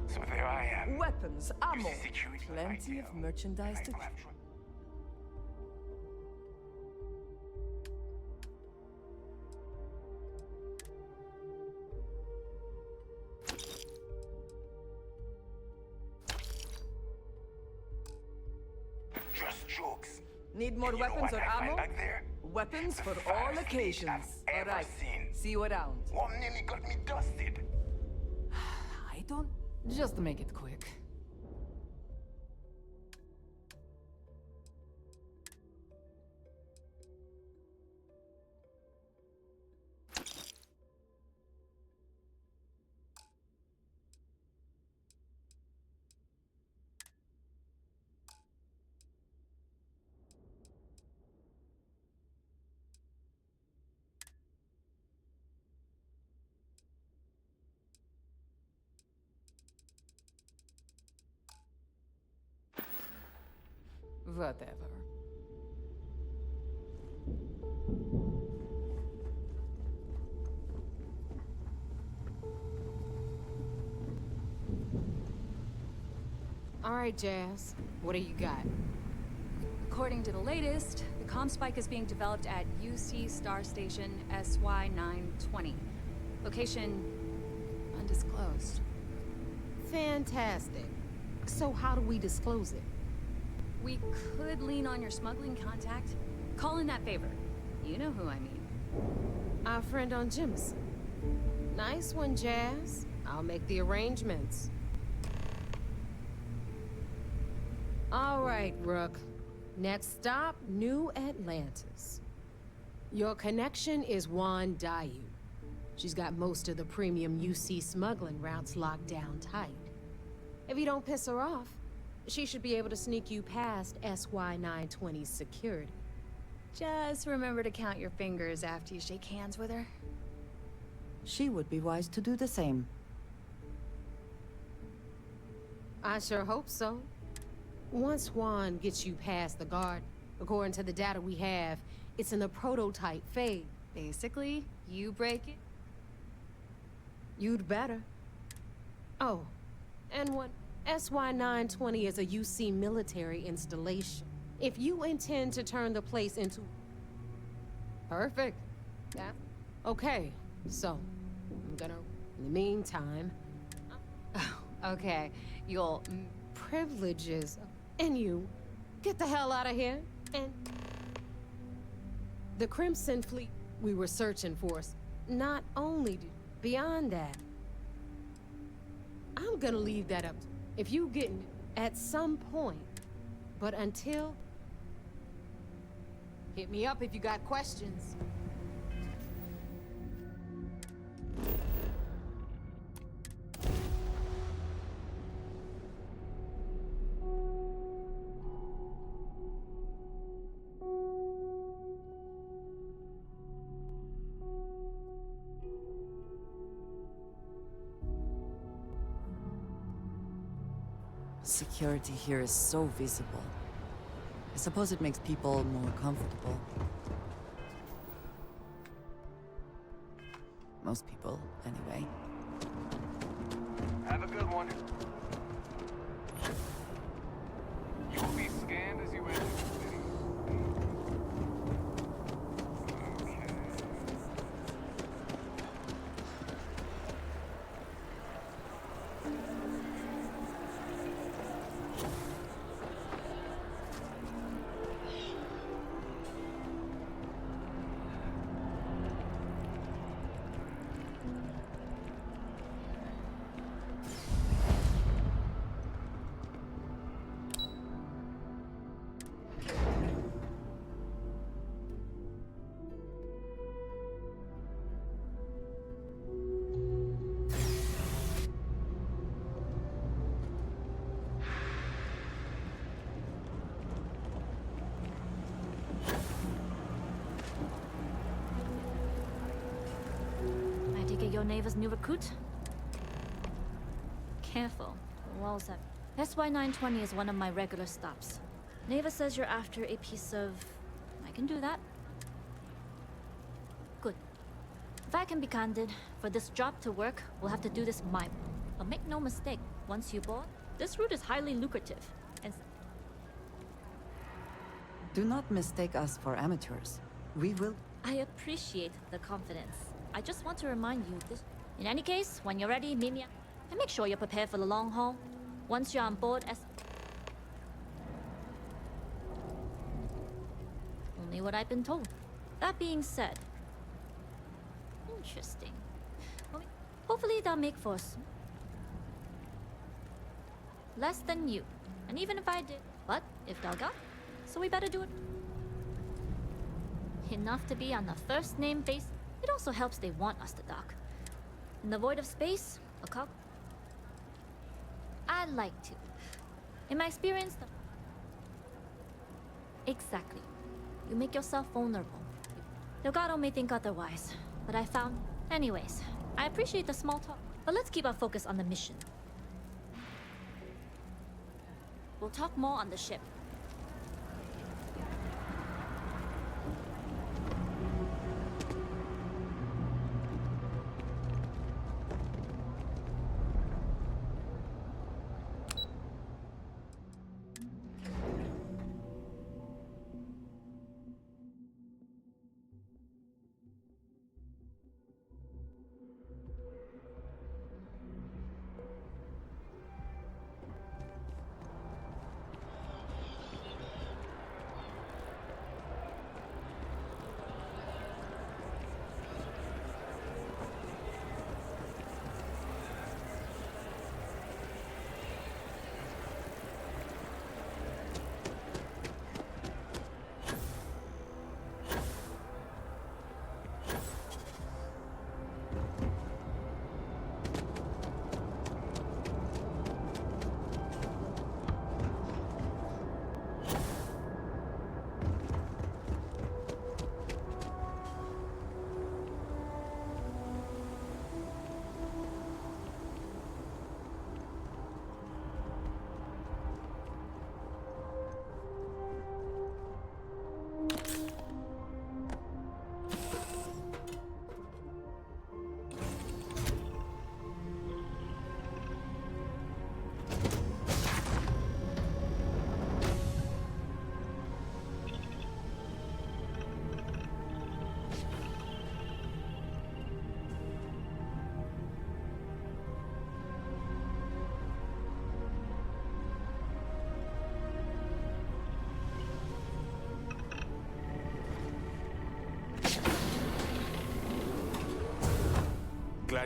So there I am. Weapons, ammo, security plenty of merchandise to... Just jokes. Need more And you know weapons what or I find ammo? back there? Weapons The for all fastest occasions. I've ever Alright, seen. see you around. One nearly got me dusted. I don't... Just make it quick. Whatever. All right, Jazz. What do you got? According to the latest, the comm spike is being developed at UC Star Station SY-920. Location undisclosed. Fantastic. So how do we disclose it? We could lean on your smuggling contact. Call in that favor. You know who I mean. Our friend on Jemison. Nice one, Jazz. I'll make the arrangements. All right, Rook. Next stop, New Atlantis. Your connection is Juan Dayu. She's got most of the premium UC smuggling routes locked down tight. If you don't piss her off, she should be able to sneak you past SY-920's security. Just remember to count your fingers after you shake hands with her. She would be wise to do the same. I sure hope so. Once Juan gets you past the guard, According to the data we have, it's in the prototype phase. Basically, you break it. You'd better. Oh, and what? SY-920 is a UC military installation. If you intend to turn the place into... Perfect. Yeah. Okay, so, I'm gonna... In the meantime... Oh, okay. You'll... Privileges. And you, get the hell out of here, and... The Crimson Fleet we were searching for, not only do... Beyond that, I'm gonna leave that up to... If you get at some point, but until... Hit me up if you got questions. Security here is so visible. I suppose it makes people more comfortable. Most people, anyway. Have a good one. You will be scanned as you enter the city. Your neighbor's new recruit? Careful. The walls up. SY-920 is one of my regular stops. Neva says you're after a piece of... I can do that. Good. If I can be candid, for this job to work, we'll have to do this my way. But make no mistake, once you board, this route is highly lucrative. And... Do not mistake us for amateurs. We will... I appreciate the confidence. I just want to remind you this. In any case, when you're ready, meet me up. And make sure you're prepared for the long haul. Once you're on board, only what I've been told. That being said... Interesting. Hopefully they'll make for us. Less than you. And even if I did... But, if Delgado... So we better do it. Enough to be on the first name basis. It also helps they want us to dock. In the void of space, a cop. I'd like to. In my experience, exactly. You make yourself vulnerable. Delgado may think otherwise, but I found... Anyways, I appreciate the small talk, but let's keep our focus on the mission. We'll talk more on the ship.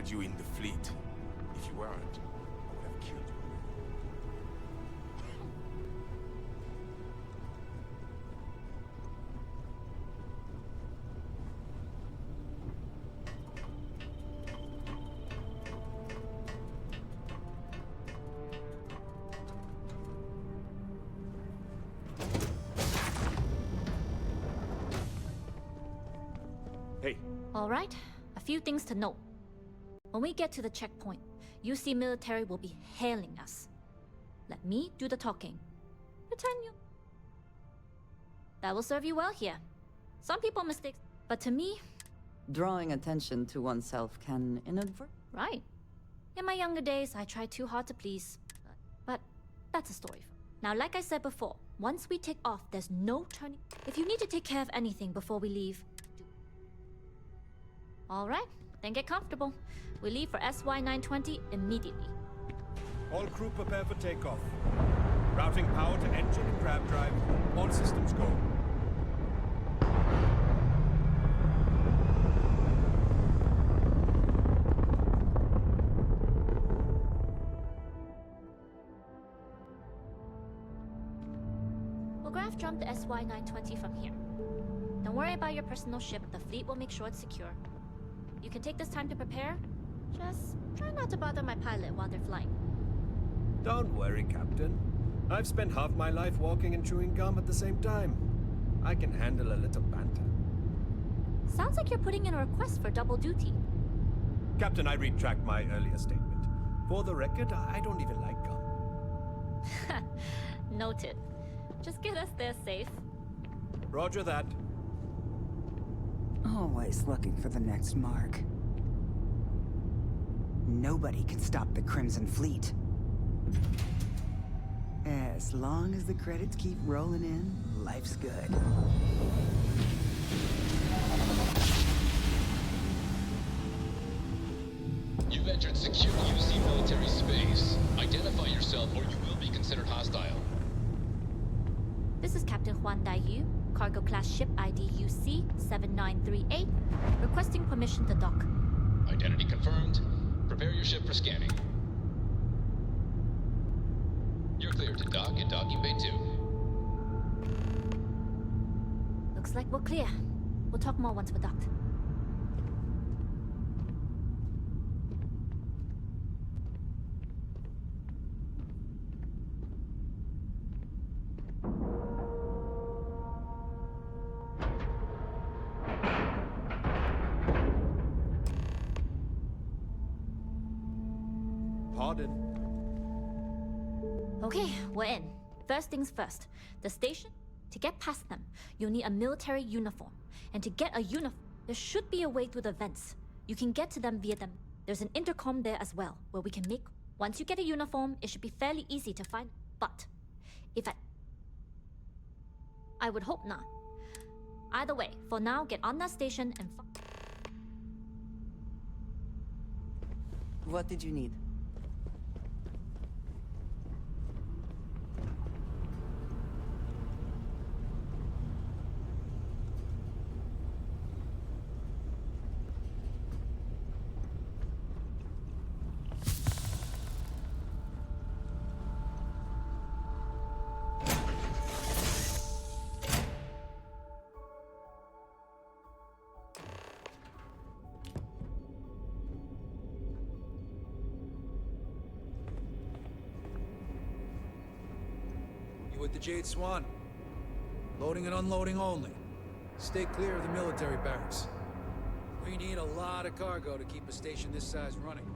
glad you're in the fleet. If you weren't, I would have killed you. Hey. All right, a few things to note. When we get to the checkpoint, UC military will be hailing us. Let me do the talking. Pretend you... That will serve you well here. Some people mistake, but to me... Drawing attention to oneself can inadvertently... Right. In my younger days, I tried too hard to please. But that's a story. Now, like I said before, once we take off, there's no turning... If you need to take care of anything before we leave, do. All right, then get comfortable. We leave for SY-920 immediately. All crew prepare for takeoff. Routing power to engine and crab drive. All systems go. We'll graph jump the SY-920 from here. Don't worry about your personal ship. The fleet will make sure it's secure. You can take this time to prepare. Just try not to bother my pilot while they're flying. Don't worry, Captain. I've spent half my life walking and chewing gum at the same time. I can handle a little banter. Sounds like you're putting in a request for double duty. Captain, I retract my earlier statement. For the record, I don't even like gum. Noted. Just get us there safe. Roger that. Always looking for the next mark. Nobody can stop the Crimson Fleet. As long as the credits keep rolling in, life's good. You've entered secure UC military space. Identify yourself or you will be considered hostile. This is Captain Huan Daiyu, cargo class ship ID UC-7938, requesting permission to dock. Identity confirmed. Prepare your ship for scanning. You're clear to dock in docking bay 2. Looks like we're clear. We'll talk more once we're docked. Pardon? Okay, we're in. First things first. The station? To get past them, you'll need a military uniform. And to get a uniform, there should be a way through the vents. You can get to them via them. There's an intercom there as well, where we can make... Once you get a uniform, it should be fairly easy to find. But, if I would hope not. Either way, for now, get on that station and... What did you need? With the Jade Swan. Loading and unloading only. Stay clear of the military barracks. We need a lot of cargo to keep a station this size running.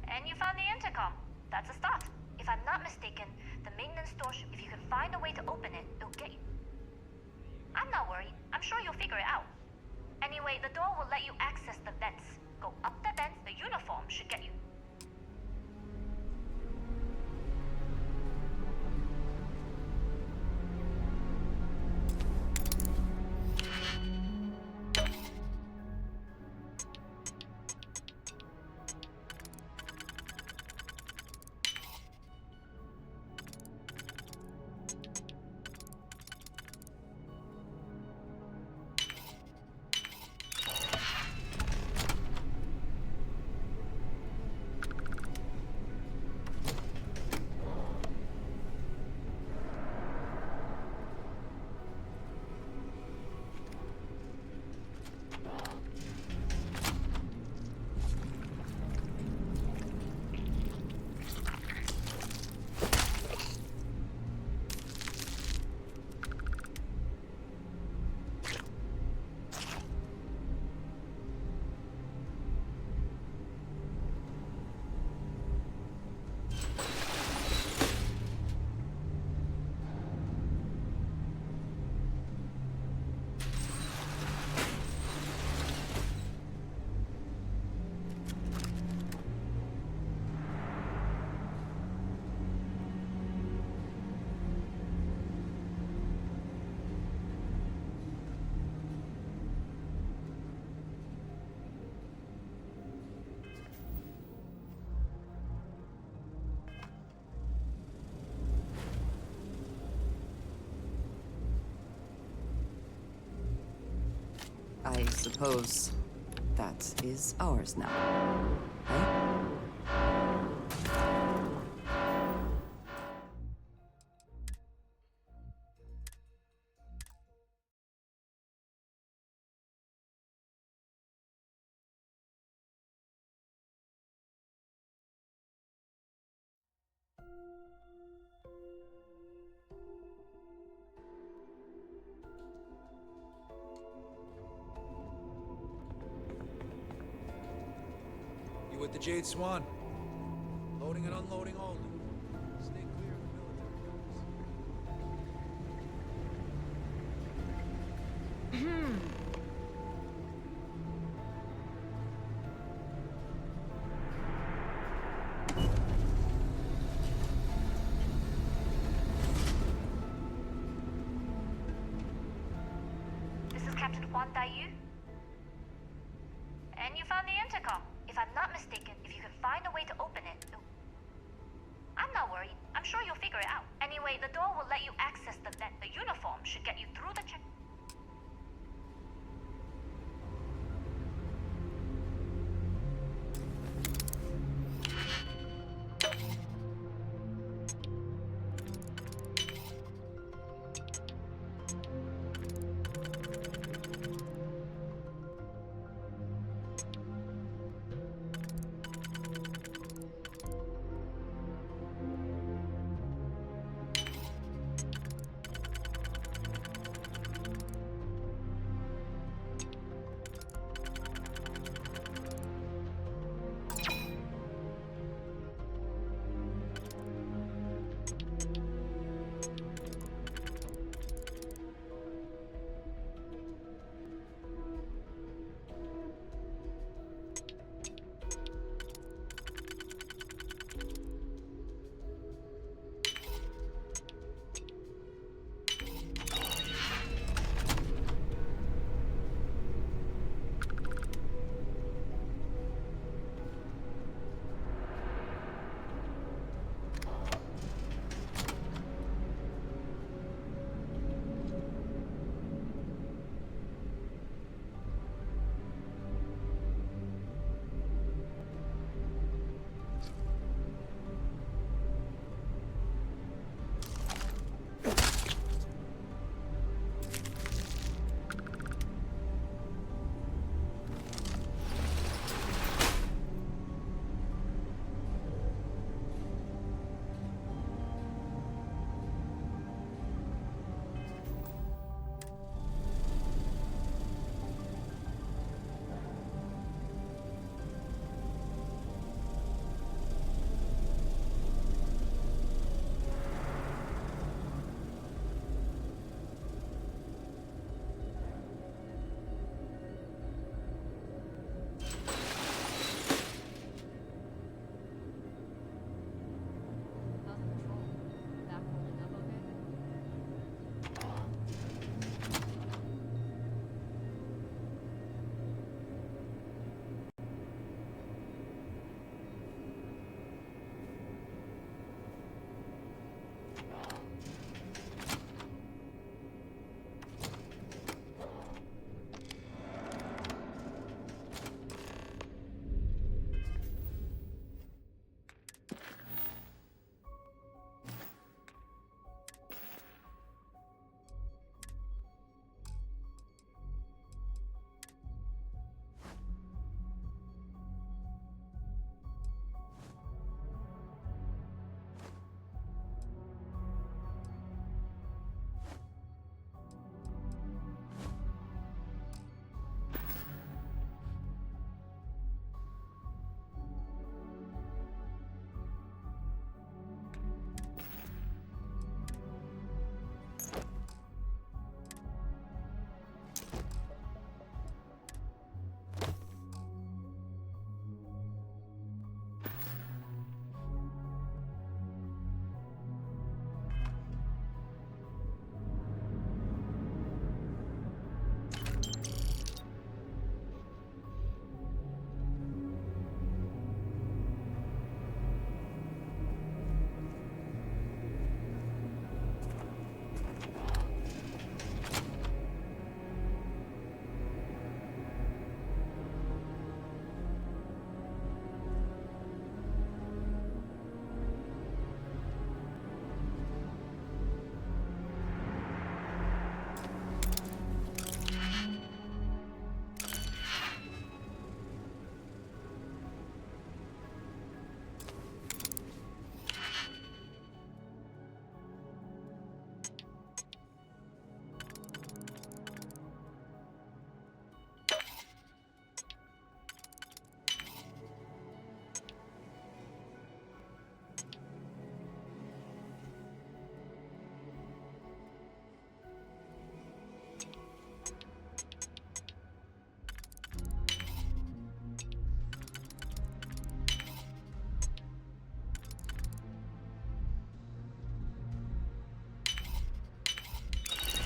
And you found the intercom. That's a start. If I'm not mistaken, the maintenance door should... If you can find a way to open it, it'll get you... I'm not worried. I'm sure you'll figure it out. Anyway, the door will let you access the vents. Go up the vents, the uniform should get you. I suppose that is ours now. Right? You with the Jade Swan? Loading and unloading only. Stay clear of the military guns. This is Captain Huan Daiyu. And you found the intercom. If I'm not mistaken, if you can find a way to open it... I'm not worried. I'm sure you'll figure it out. Anyway, the door will let you access the vent. The uniform should get you through the check...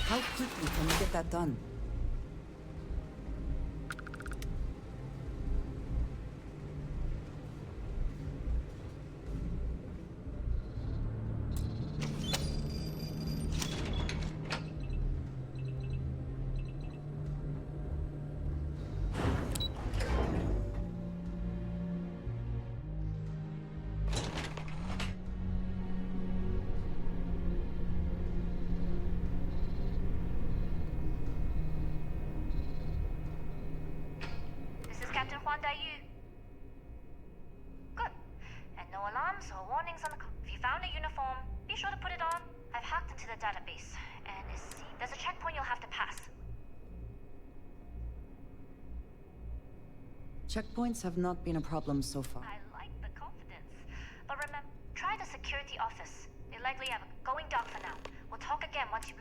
How quickly can we get that done? Good. And no alarms or warnings on the car. If you found a uniform, be sure to put it on. I've hacked into the database, and there's a checkpoint you'll have to pass. Checkpoints have not been a problem so far. I like the confidence. But remember, try the security office. They likely have a going dark for now. We'll talk again once you...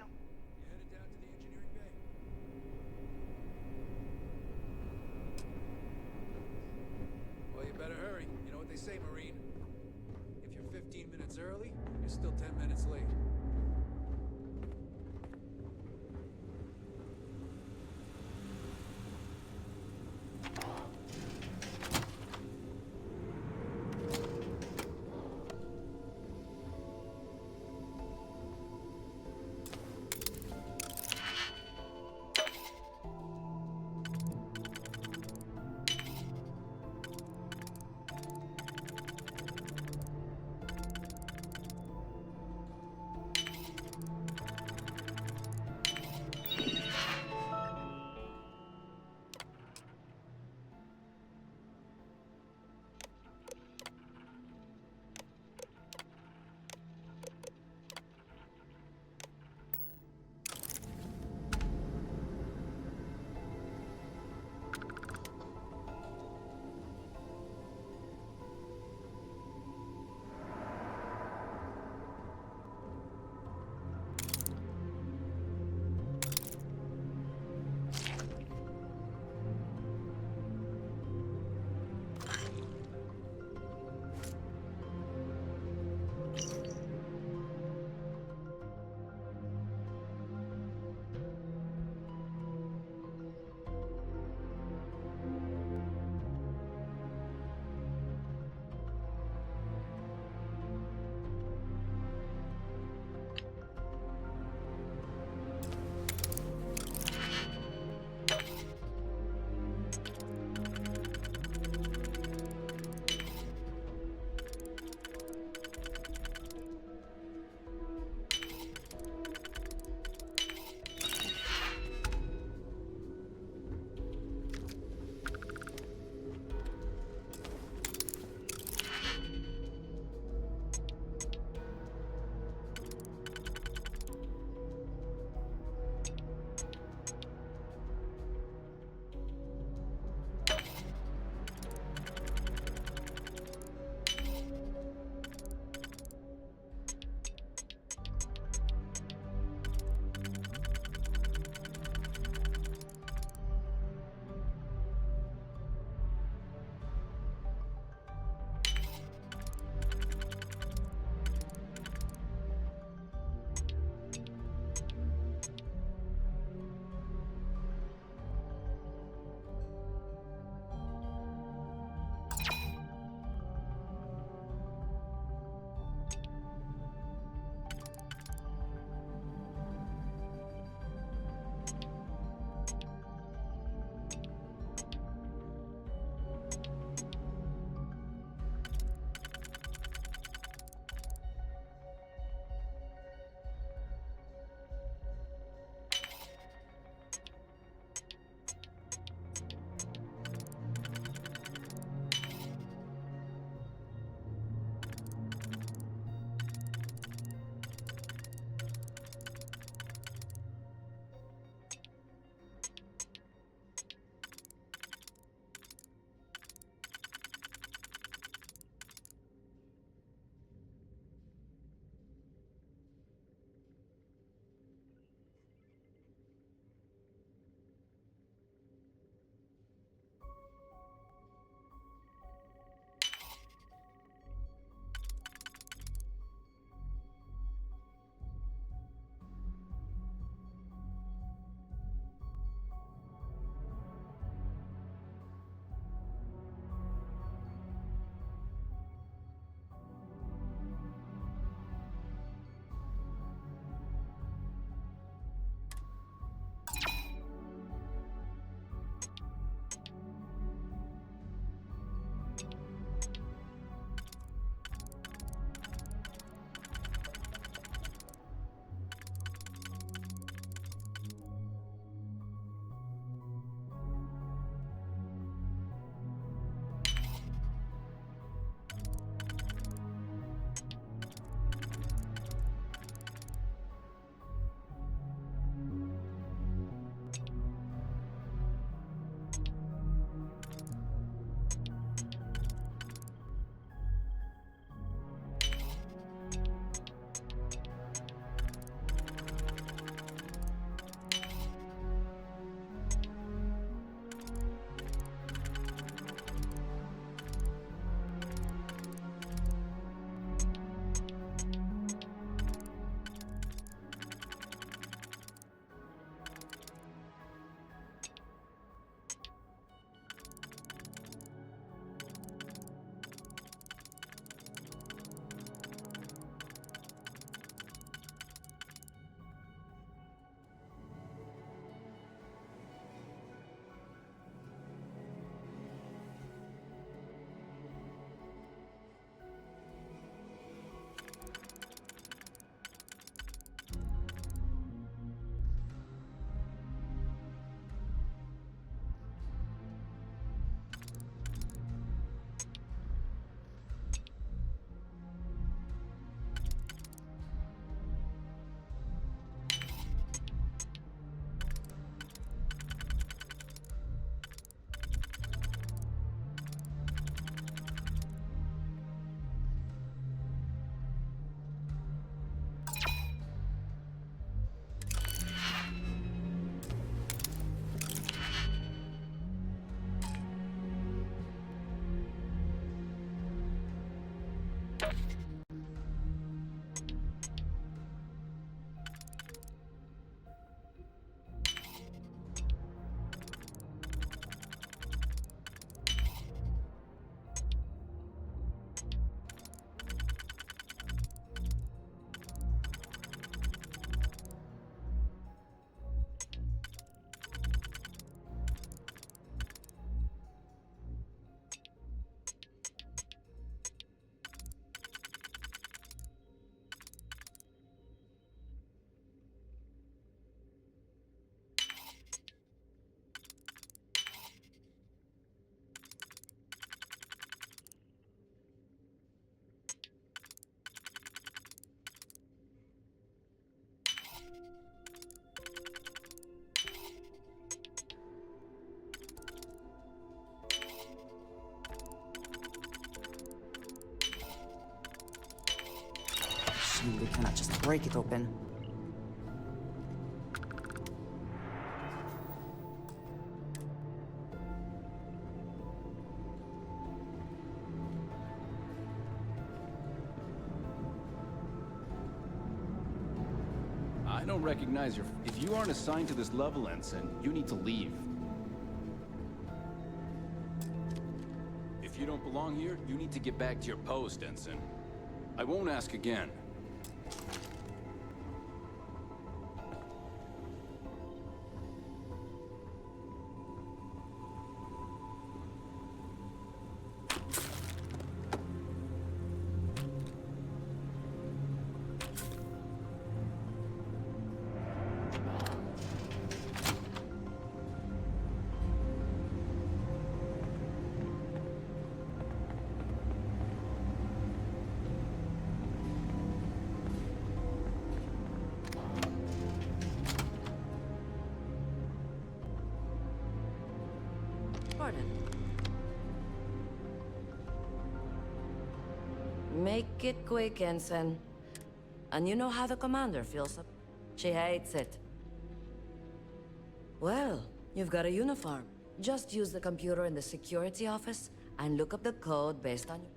Well, you better hurry. You know what they say, Marine. If you're 15 minutes early, you're still 10 minutes late. We cannot just break it open. I don't recognize your... If you aren't assigned to this level, Ensign, you need to leave. If you don't belong here, you need to get back to your post, Ensign. I won't ask again. Make it quick, Ensign. And you know how the commander feels. She hates it. Well, you've got a uniform. Just use the computer in the security office and look up the code based on you.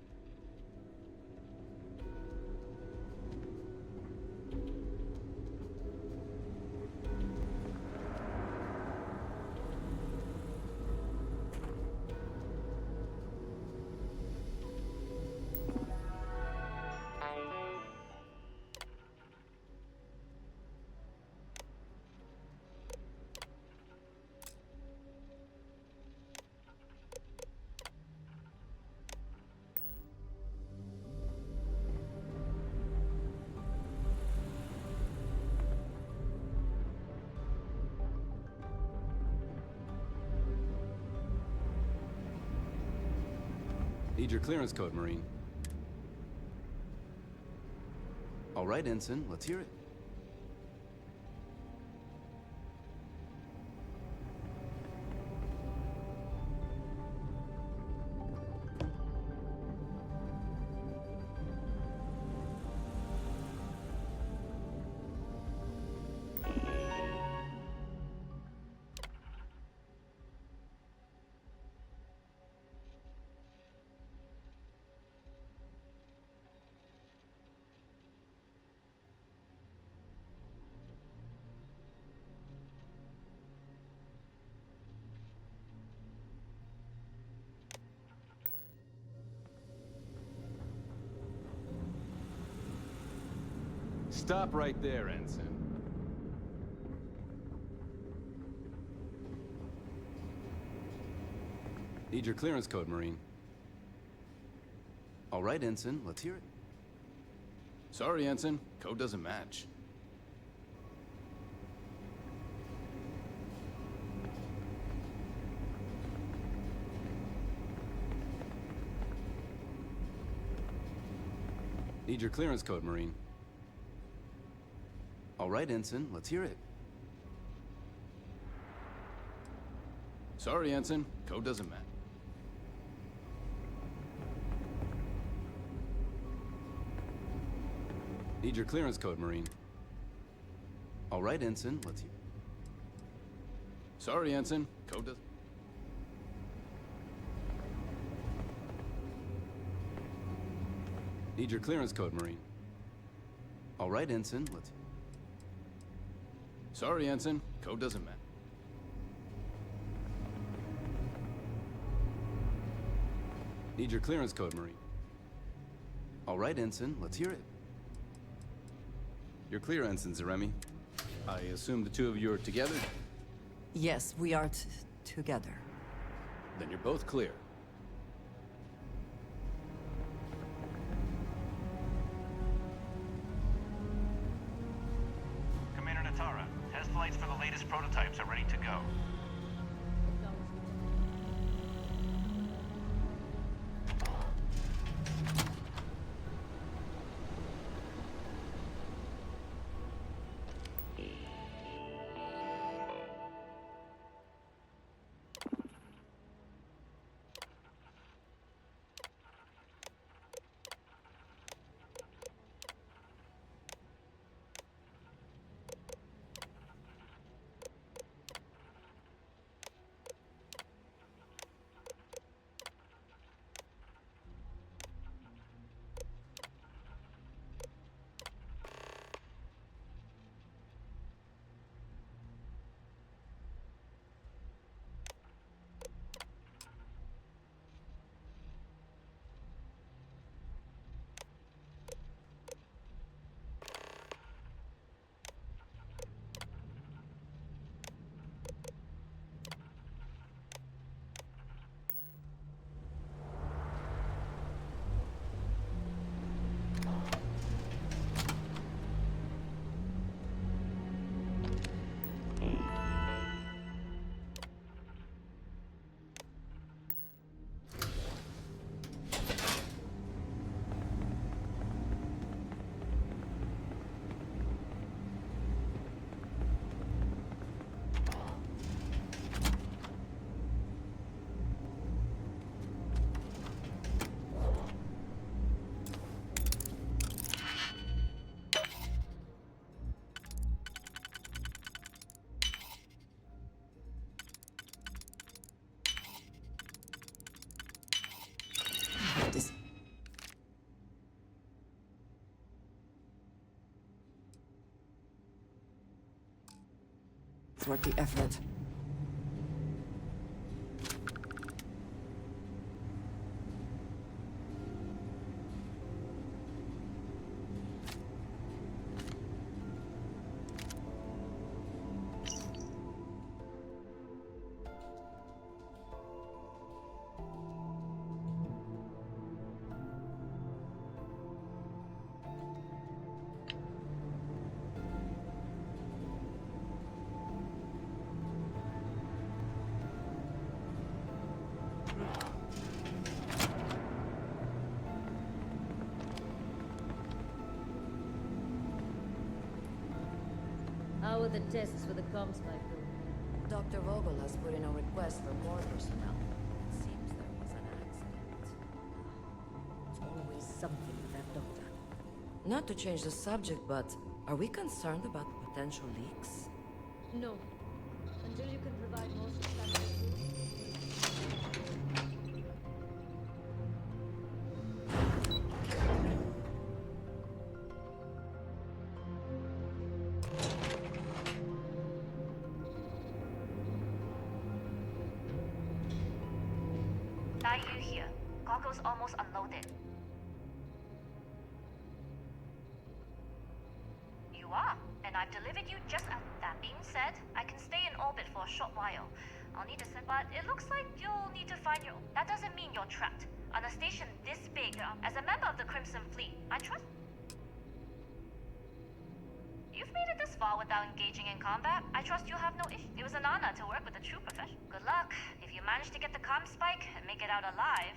Need your clearance code, Marine. All right, Ensign, let's hear it. Stop right there, Ensign. Need your clearance code, Marine. All right, Ensign, let's hear it. Sorry, Ensign. Code doesn't match. Need your clearance code, Marine. All right, Ensign, let's hear it. Sorry, Ensign. Code doesn't match. Need your clearance code, Marine. All right, Ensign, let's hear it. Sorry, Ensign. Code doesn't... Need your clearance code, Marine. All right, Ensign, let's... Sorry, Ensign. Code doesn't match. Need your clearance code, Marine. All right, Ensign, let's hear it. You're clear, Ensign Zaremi. I assume the two of you are together? Yes, we are together. Then you're both clear. Commander Natara, test flights for the latest prototypes are ready to go. It's worth the effort. How are the tests for the comms spike going? Dr. Vogel has put in a request for more personnel. It seems there was an accident. It's always something with that doctor. Not to change the subject, but are we concerned about potential leaks? No. Until you can provide more substantial proof. You here. Cargo's almost unloaded. You are, and I've delivered you just as. That being said, I can stay in orbit for a short while. I'll need to send, but it looks like you'll need to find your. That doesn't mean you're trapped. On a station this big, as a member of the Crimson Fleet, I trust. You've made it this far without engaging in combat. I trust you'll have no issue. It was an honor to work with a true professional. Good luck. If you manage to get the comm spike and make it out alive.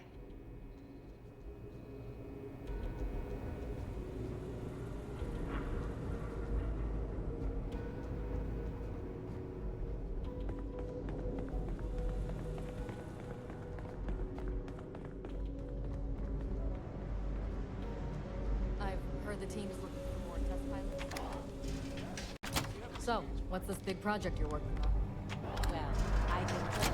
I've heard the team is looking for more test pilots. So, what's this big project you're working on? Well, I can tell you,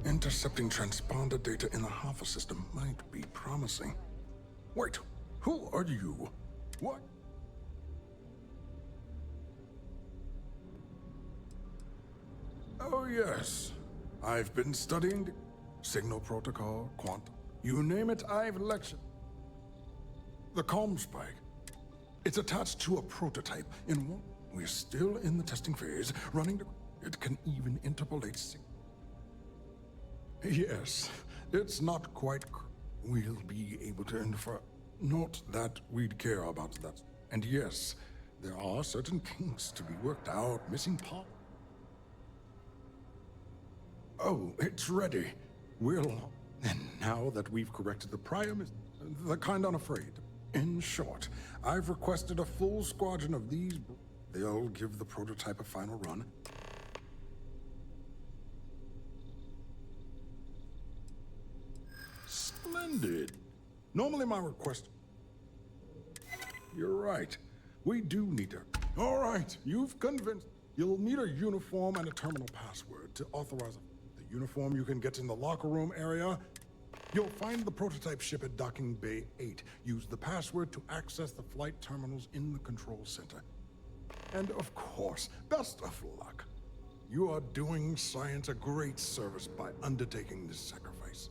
Intercepting transponder data in the Alpha system might be promising. Wait, who are you? What? Oh yes, I've been studying the signal protocol, quantum. You name it, I've lectured. The comm spike. It's attached to a prototype. In one, we're still in the testing phase, running the. It can even interpolate. Yes, it's not quite. We'll be able to infer. Not that we'd care about that. And yes, there are certain kinks to be worked out, missing part. Oh, it's ready. And now that we've corrected the prior the kind unafraid. In short, I've requested a full squadron of these. They'll give the prototype a final run. Splendid. Normally my request. You're right. We do need to. All right, you've convinced. You'll need a uniform and a terminal password to authorize the uniform you can get in the locker room area. You'll find the prototype ship at Docking Bay 8. Use the password to access the flight terminals in the control center. And of course, best of luck. You are doing science a great service by undertaking this sacrifice.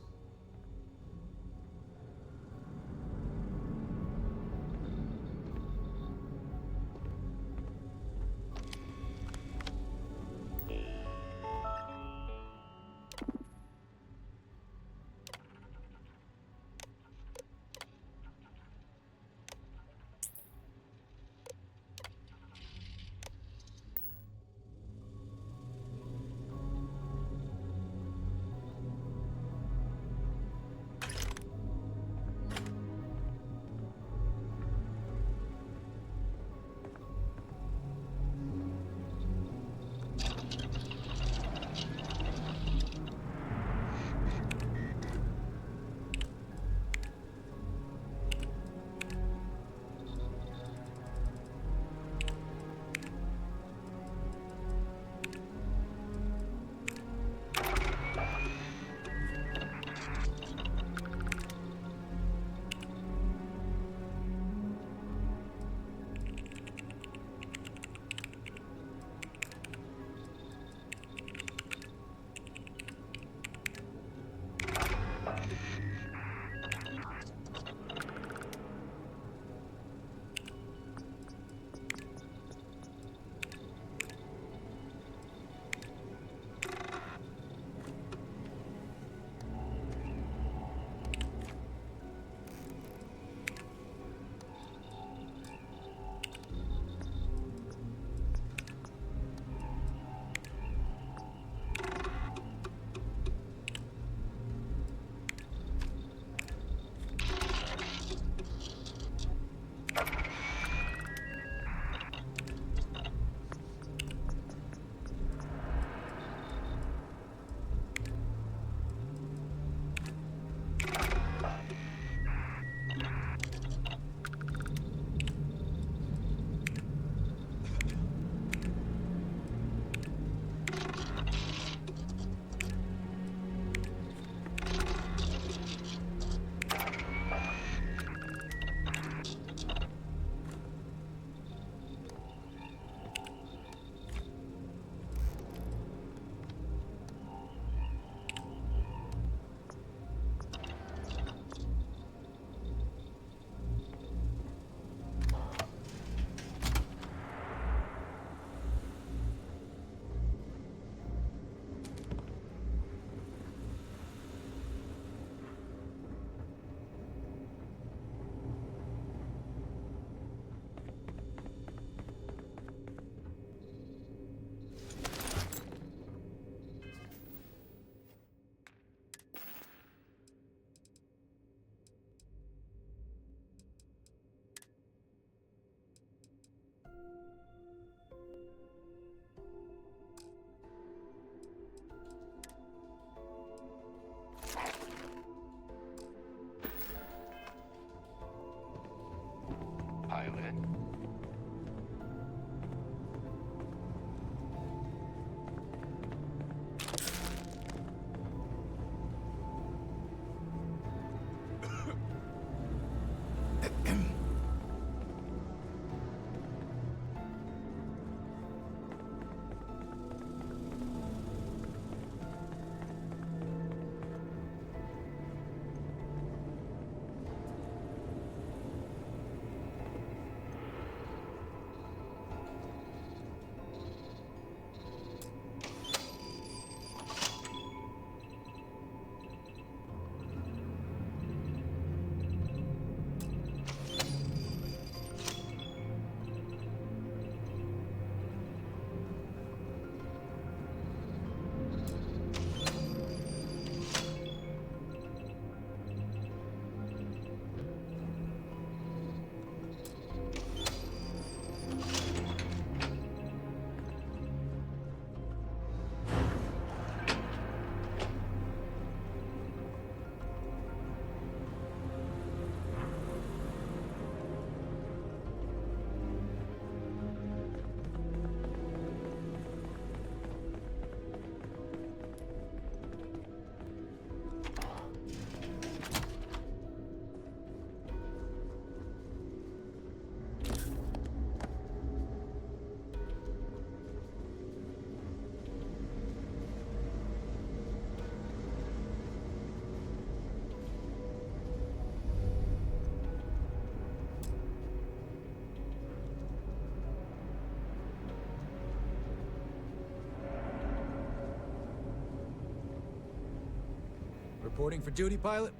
Reporting for duty, pilot?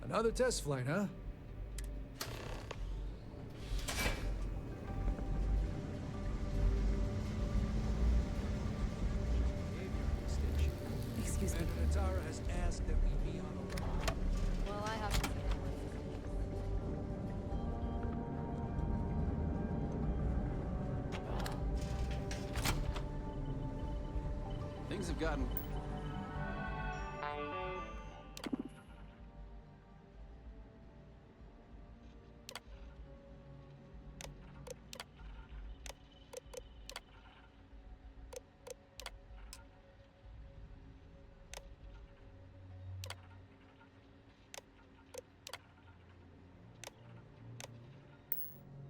Another test flight, huh? Excuse me. And Natara has asked that we be on alert. Well, I have to say. Things have gotten...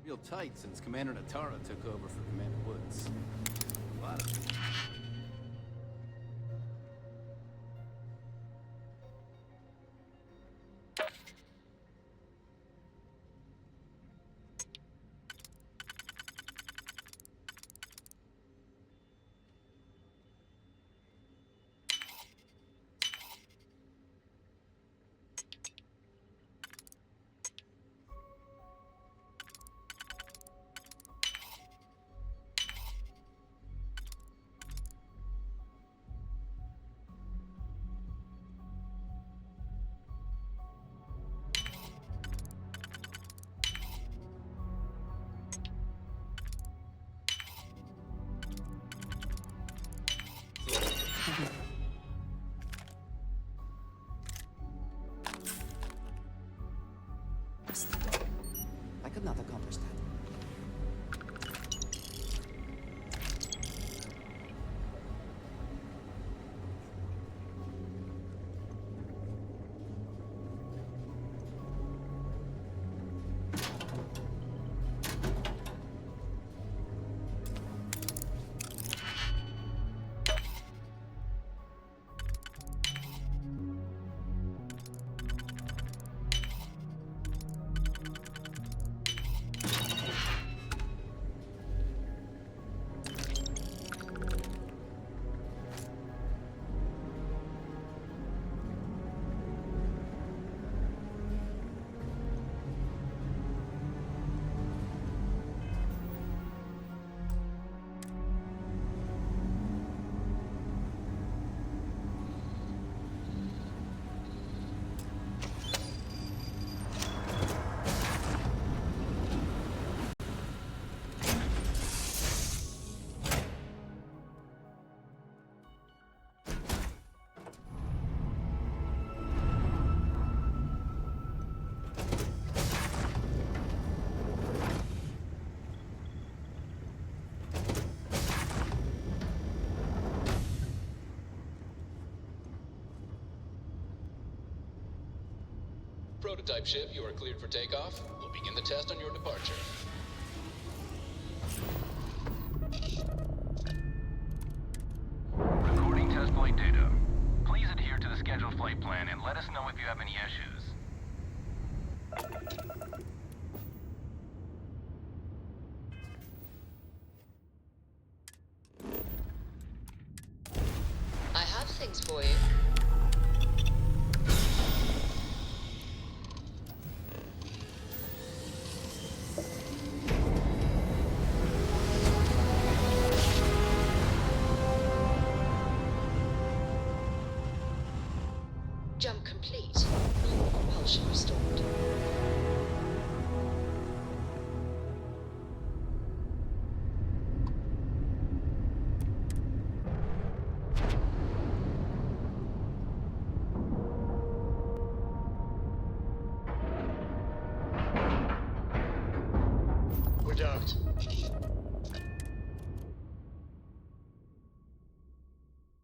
real tight since Commander Natara took over for Commander Woods. A lot of... I could not accomplish that. Prototype ship, you are cleared for takeoff. We'll begin the test on your departure. Recording test flight data. Please adhere to the scheduled flight plan and let us know if you have any issues. I have things for you. Jump complete. Normal propulsion restored. We're docked.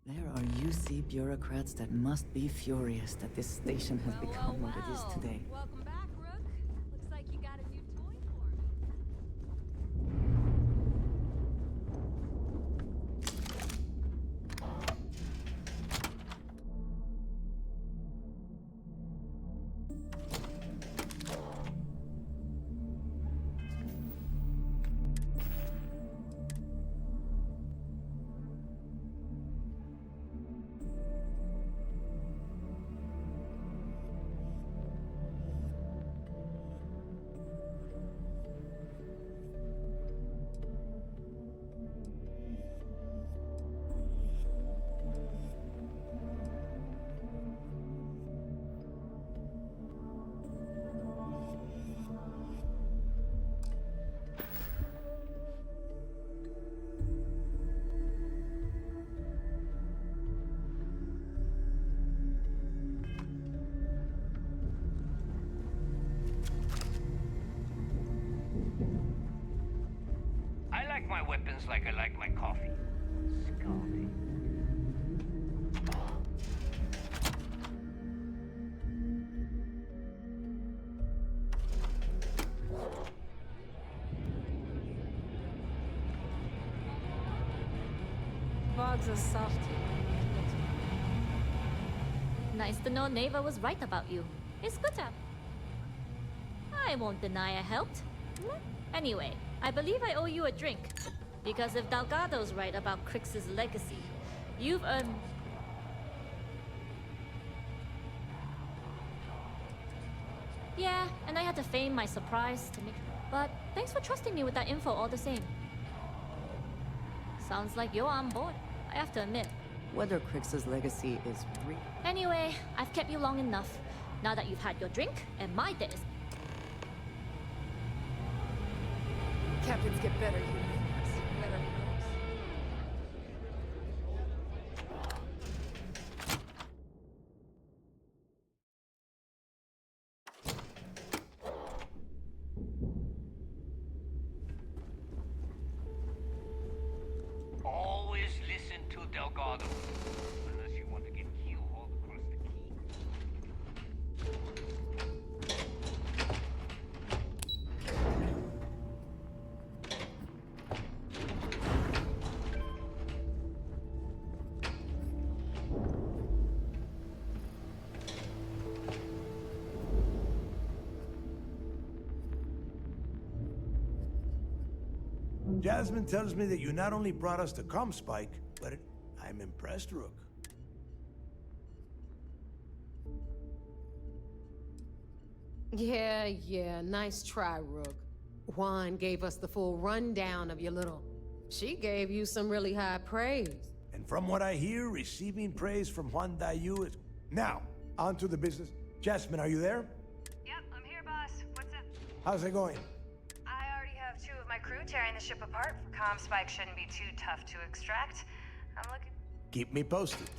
There are UC bureaucrats that must be furious that this station has become what it is today. Welcome back, Rook. Looks like you got a new toy for me. happens like I like my coffee. Scalding. Bugs are soft. Nice to know Neva was right about you. It's good to have. I won't deny I helped. Anyway, I believe I owe you a drink. Because if Delgado's right about Crix's legacy, you've earned... Yeah, and I had to feign my surprise to make... But thanks for trusting me with that info all the same. Sounds like you're on board, I have to admit. Whether Crix's legacy is real. Anyway, I've kept you long enough. Now that you've had your drink, and my day is... Captains get better uniforms, better rules. Always listen to Delgado. Unless you want to get keelhauled across the Jasmine tells me that you not only brought us the Comspike, but I'm impressed, Rook. Yeah, nice try, Rook. Juan gave us the full rundown of your little... She gave you some really high praise. And from what I hear, receiving praise from Juan Dayu is... Now, on to the business. Jasmine, are you there? Yep, I'm here, boss. What's up? How's it going? I already have 2 of my crew tearing the ship apart. Comspike shouldn't be too tough to extract. I'm looking... Keep me posted.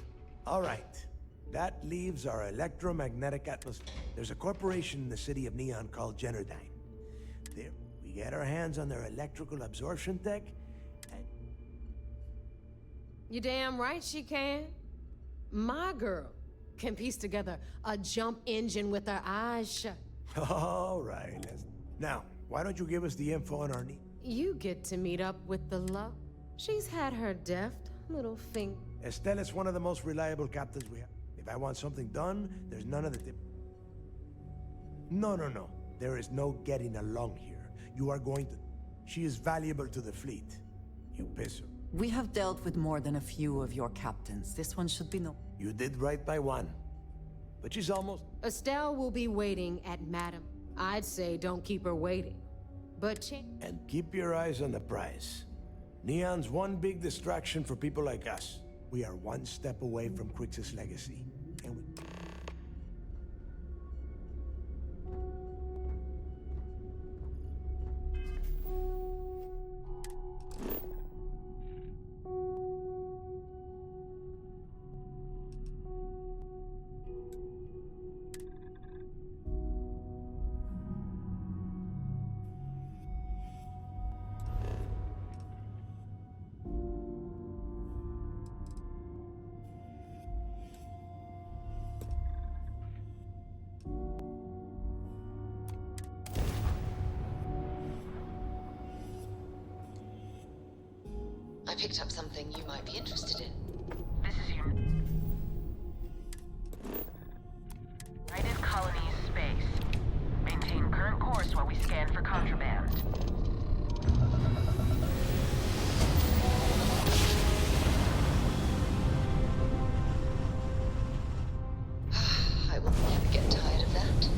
All right. That leaves our electromagnetic atmosphere. There's a corporation in the city of Neon called Generdyne. There, we get our hands on their electrical absorption tech, and... You damn right she can. My girl can piece together a jump engine with her eyes shut. All right, Now, why don't you give us the info on our need? You get to meet up with the love. She's had her deft little finger. Estelle is one of the most reliable captains we have. If I want something done, there's none of the tip. No. There is no getting along here. You are going to... She is valuable to the fleet. You piss her. We have dealt with more than a few of your captains. This one should be no... You did right by one. But she's almost... Estelle will be waiting at Madam. I'd say don't keep her waiting. But And keep your eyes on the prize. Neon's one big distraction for people like us. We are one step away from Crix's legacy. And we... I picked up something you might be interested in. This is your... United Colonies space. Maintain current course while we scan for contraband. I will never get tired of that.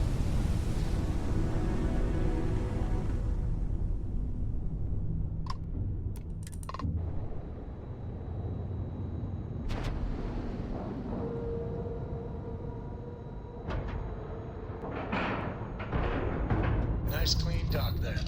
Nice clean dock there.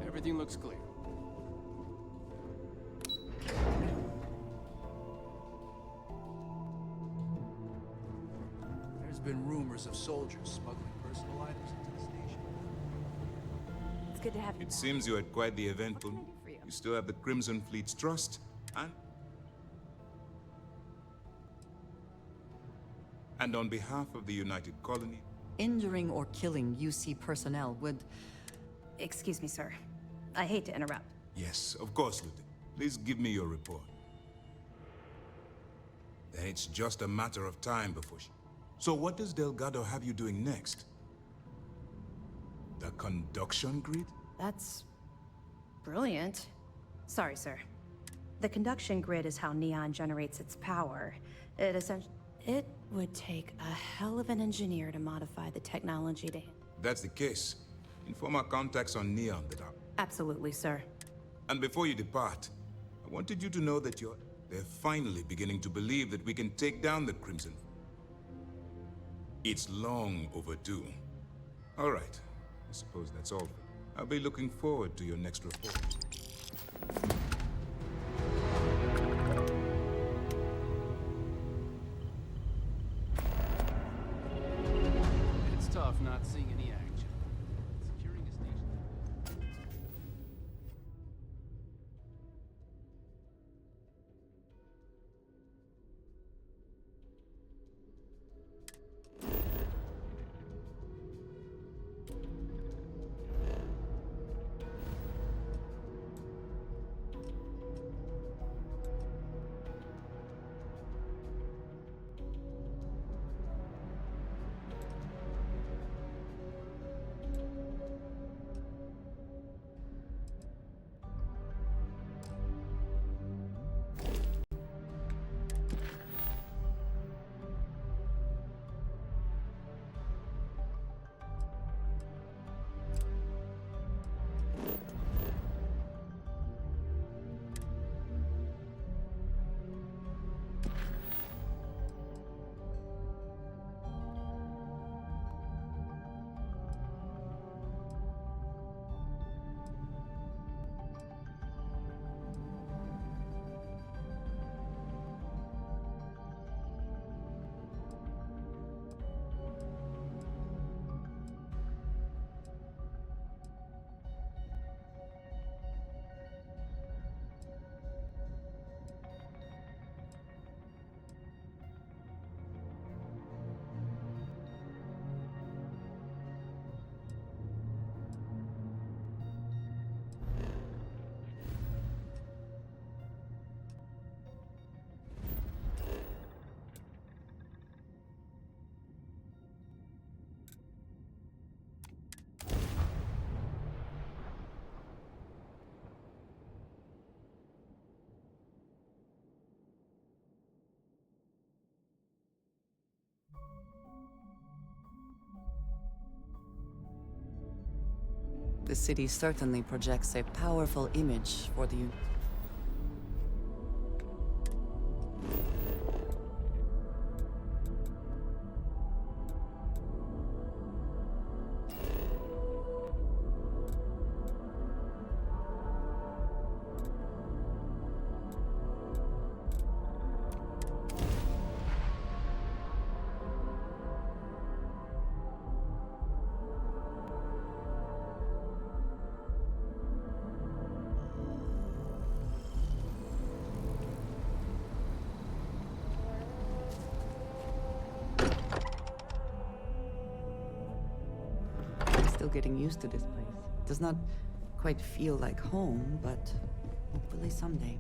Everything looks clear. have been rumors of soldiers smuggling personal items into the station. It's good to have you. It seems you had quite the event, Pun. You still have the Crimson Fleet's trust, and on behalf of the United Colony... Injuring or killing UC personnel would... Excuse me, sir. I hate to interrupt. Yes, of course, Lieutenant. Please give me your report. Then it's just a matter of time before she... So what does Delgado have you doing next? The conduction grid? That's... brilliant. Sorry, sir. The conduction grid is how Neon generates its power. It would take a hell of an engineer to modify the technology to... If that's the case, inform our contacts on Neon that are... Absolutely, sir. And before you depart, I wanted you to know that they're finally beginning to believe that we can take down the Crimson. It's long overdue. All right. I suppose that's all. I'll be looking forward to your next report. It's tough not seeing any action. Securing a station. The city certainly projects a powerful image for the... Still getting used to this place. Does not quite feel like home, but hopefully someday.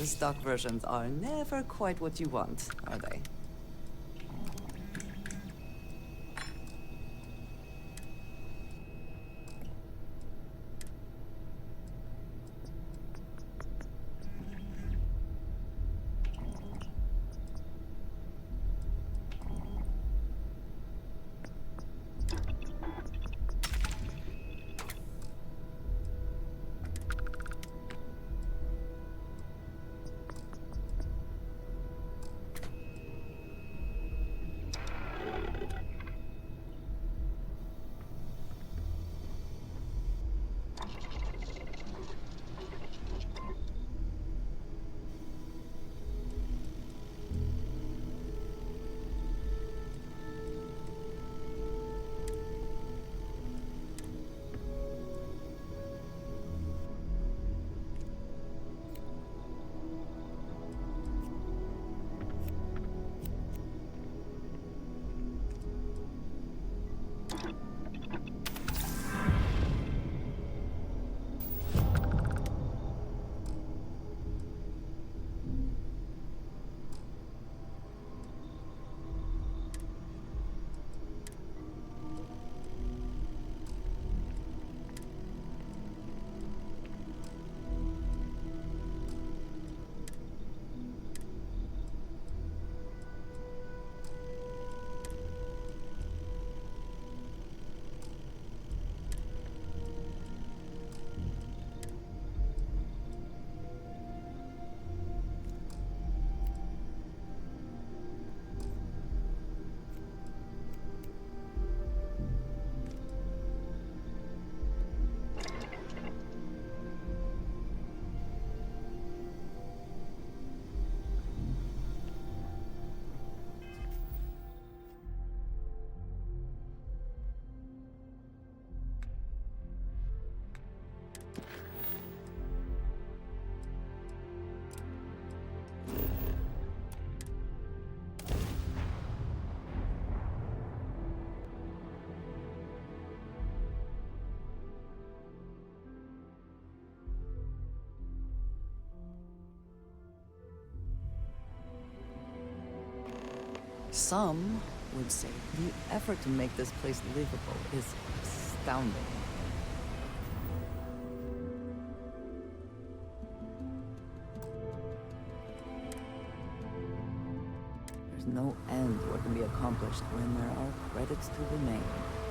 stock versions are never quite what you want, are they? Some would say the effort to make this place livable is astounding. There's no end to what can be accomplished when there are credits to the name.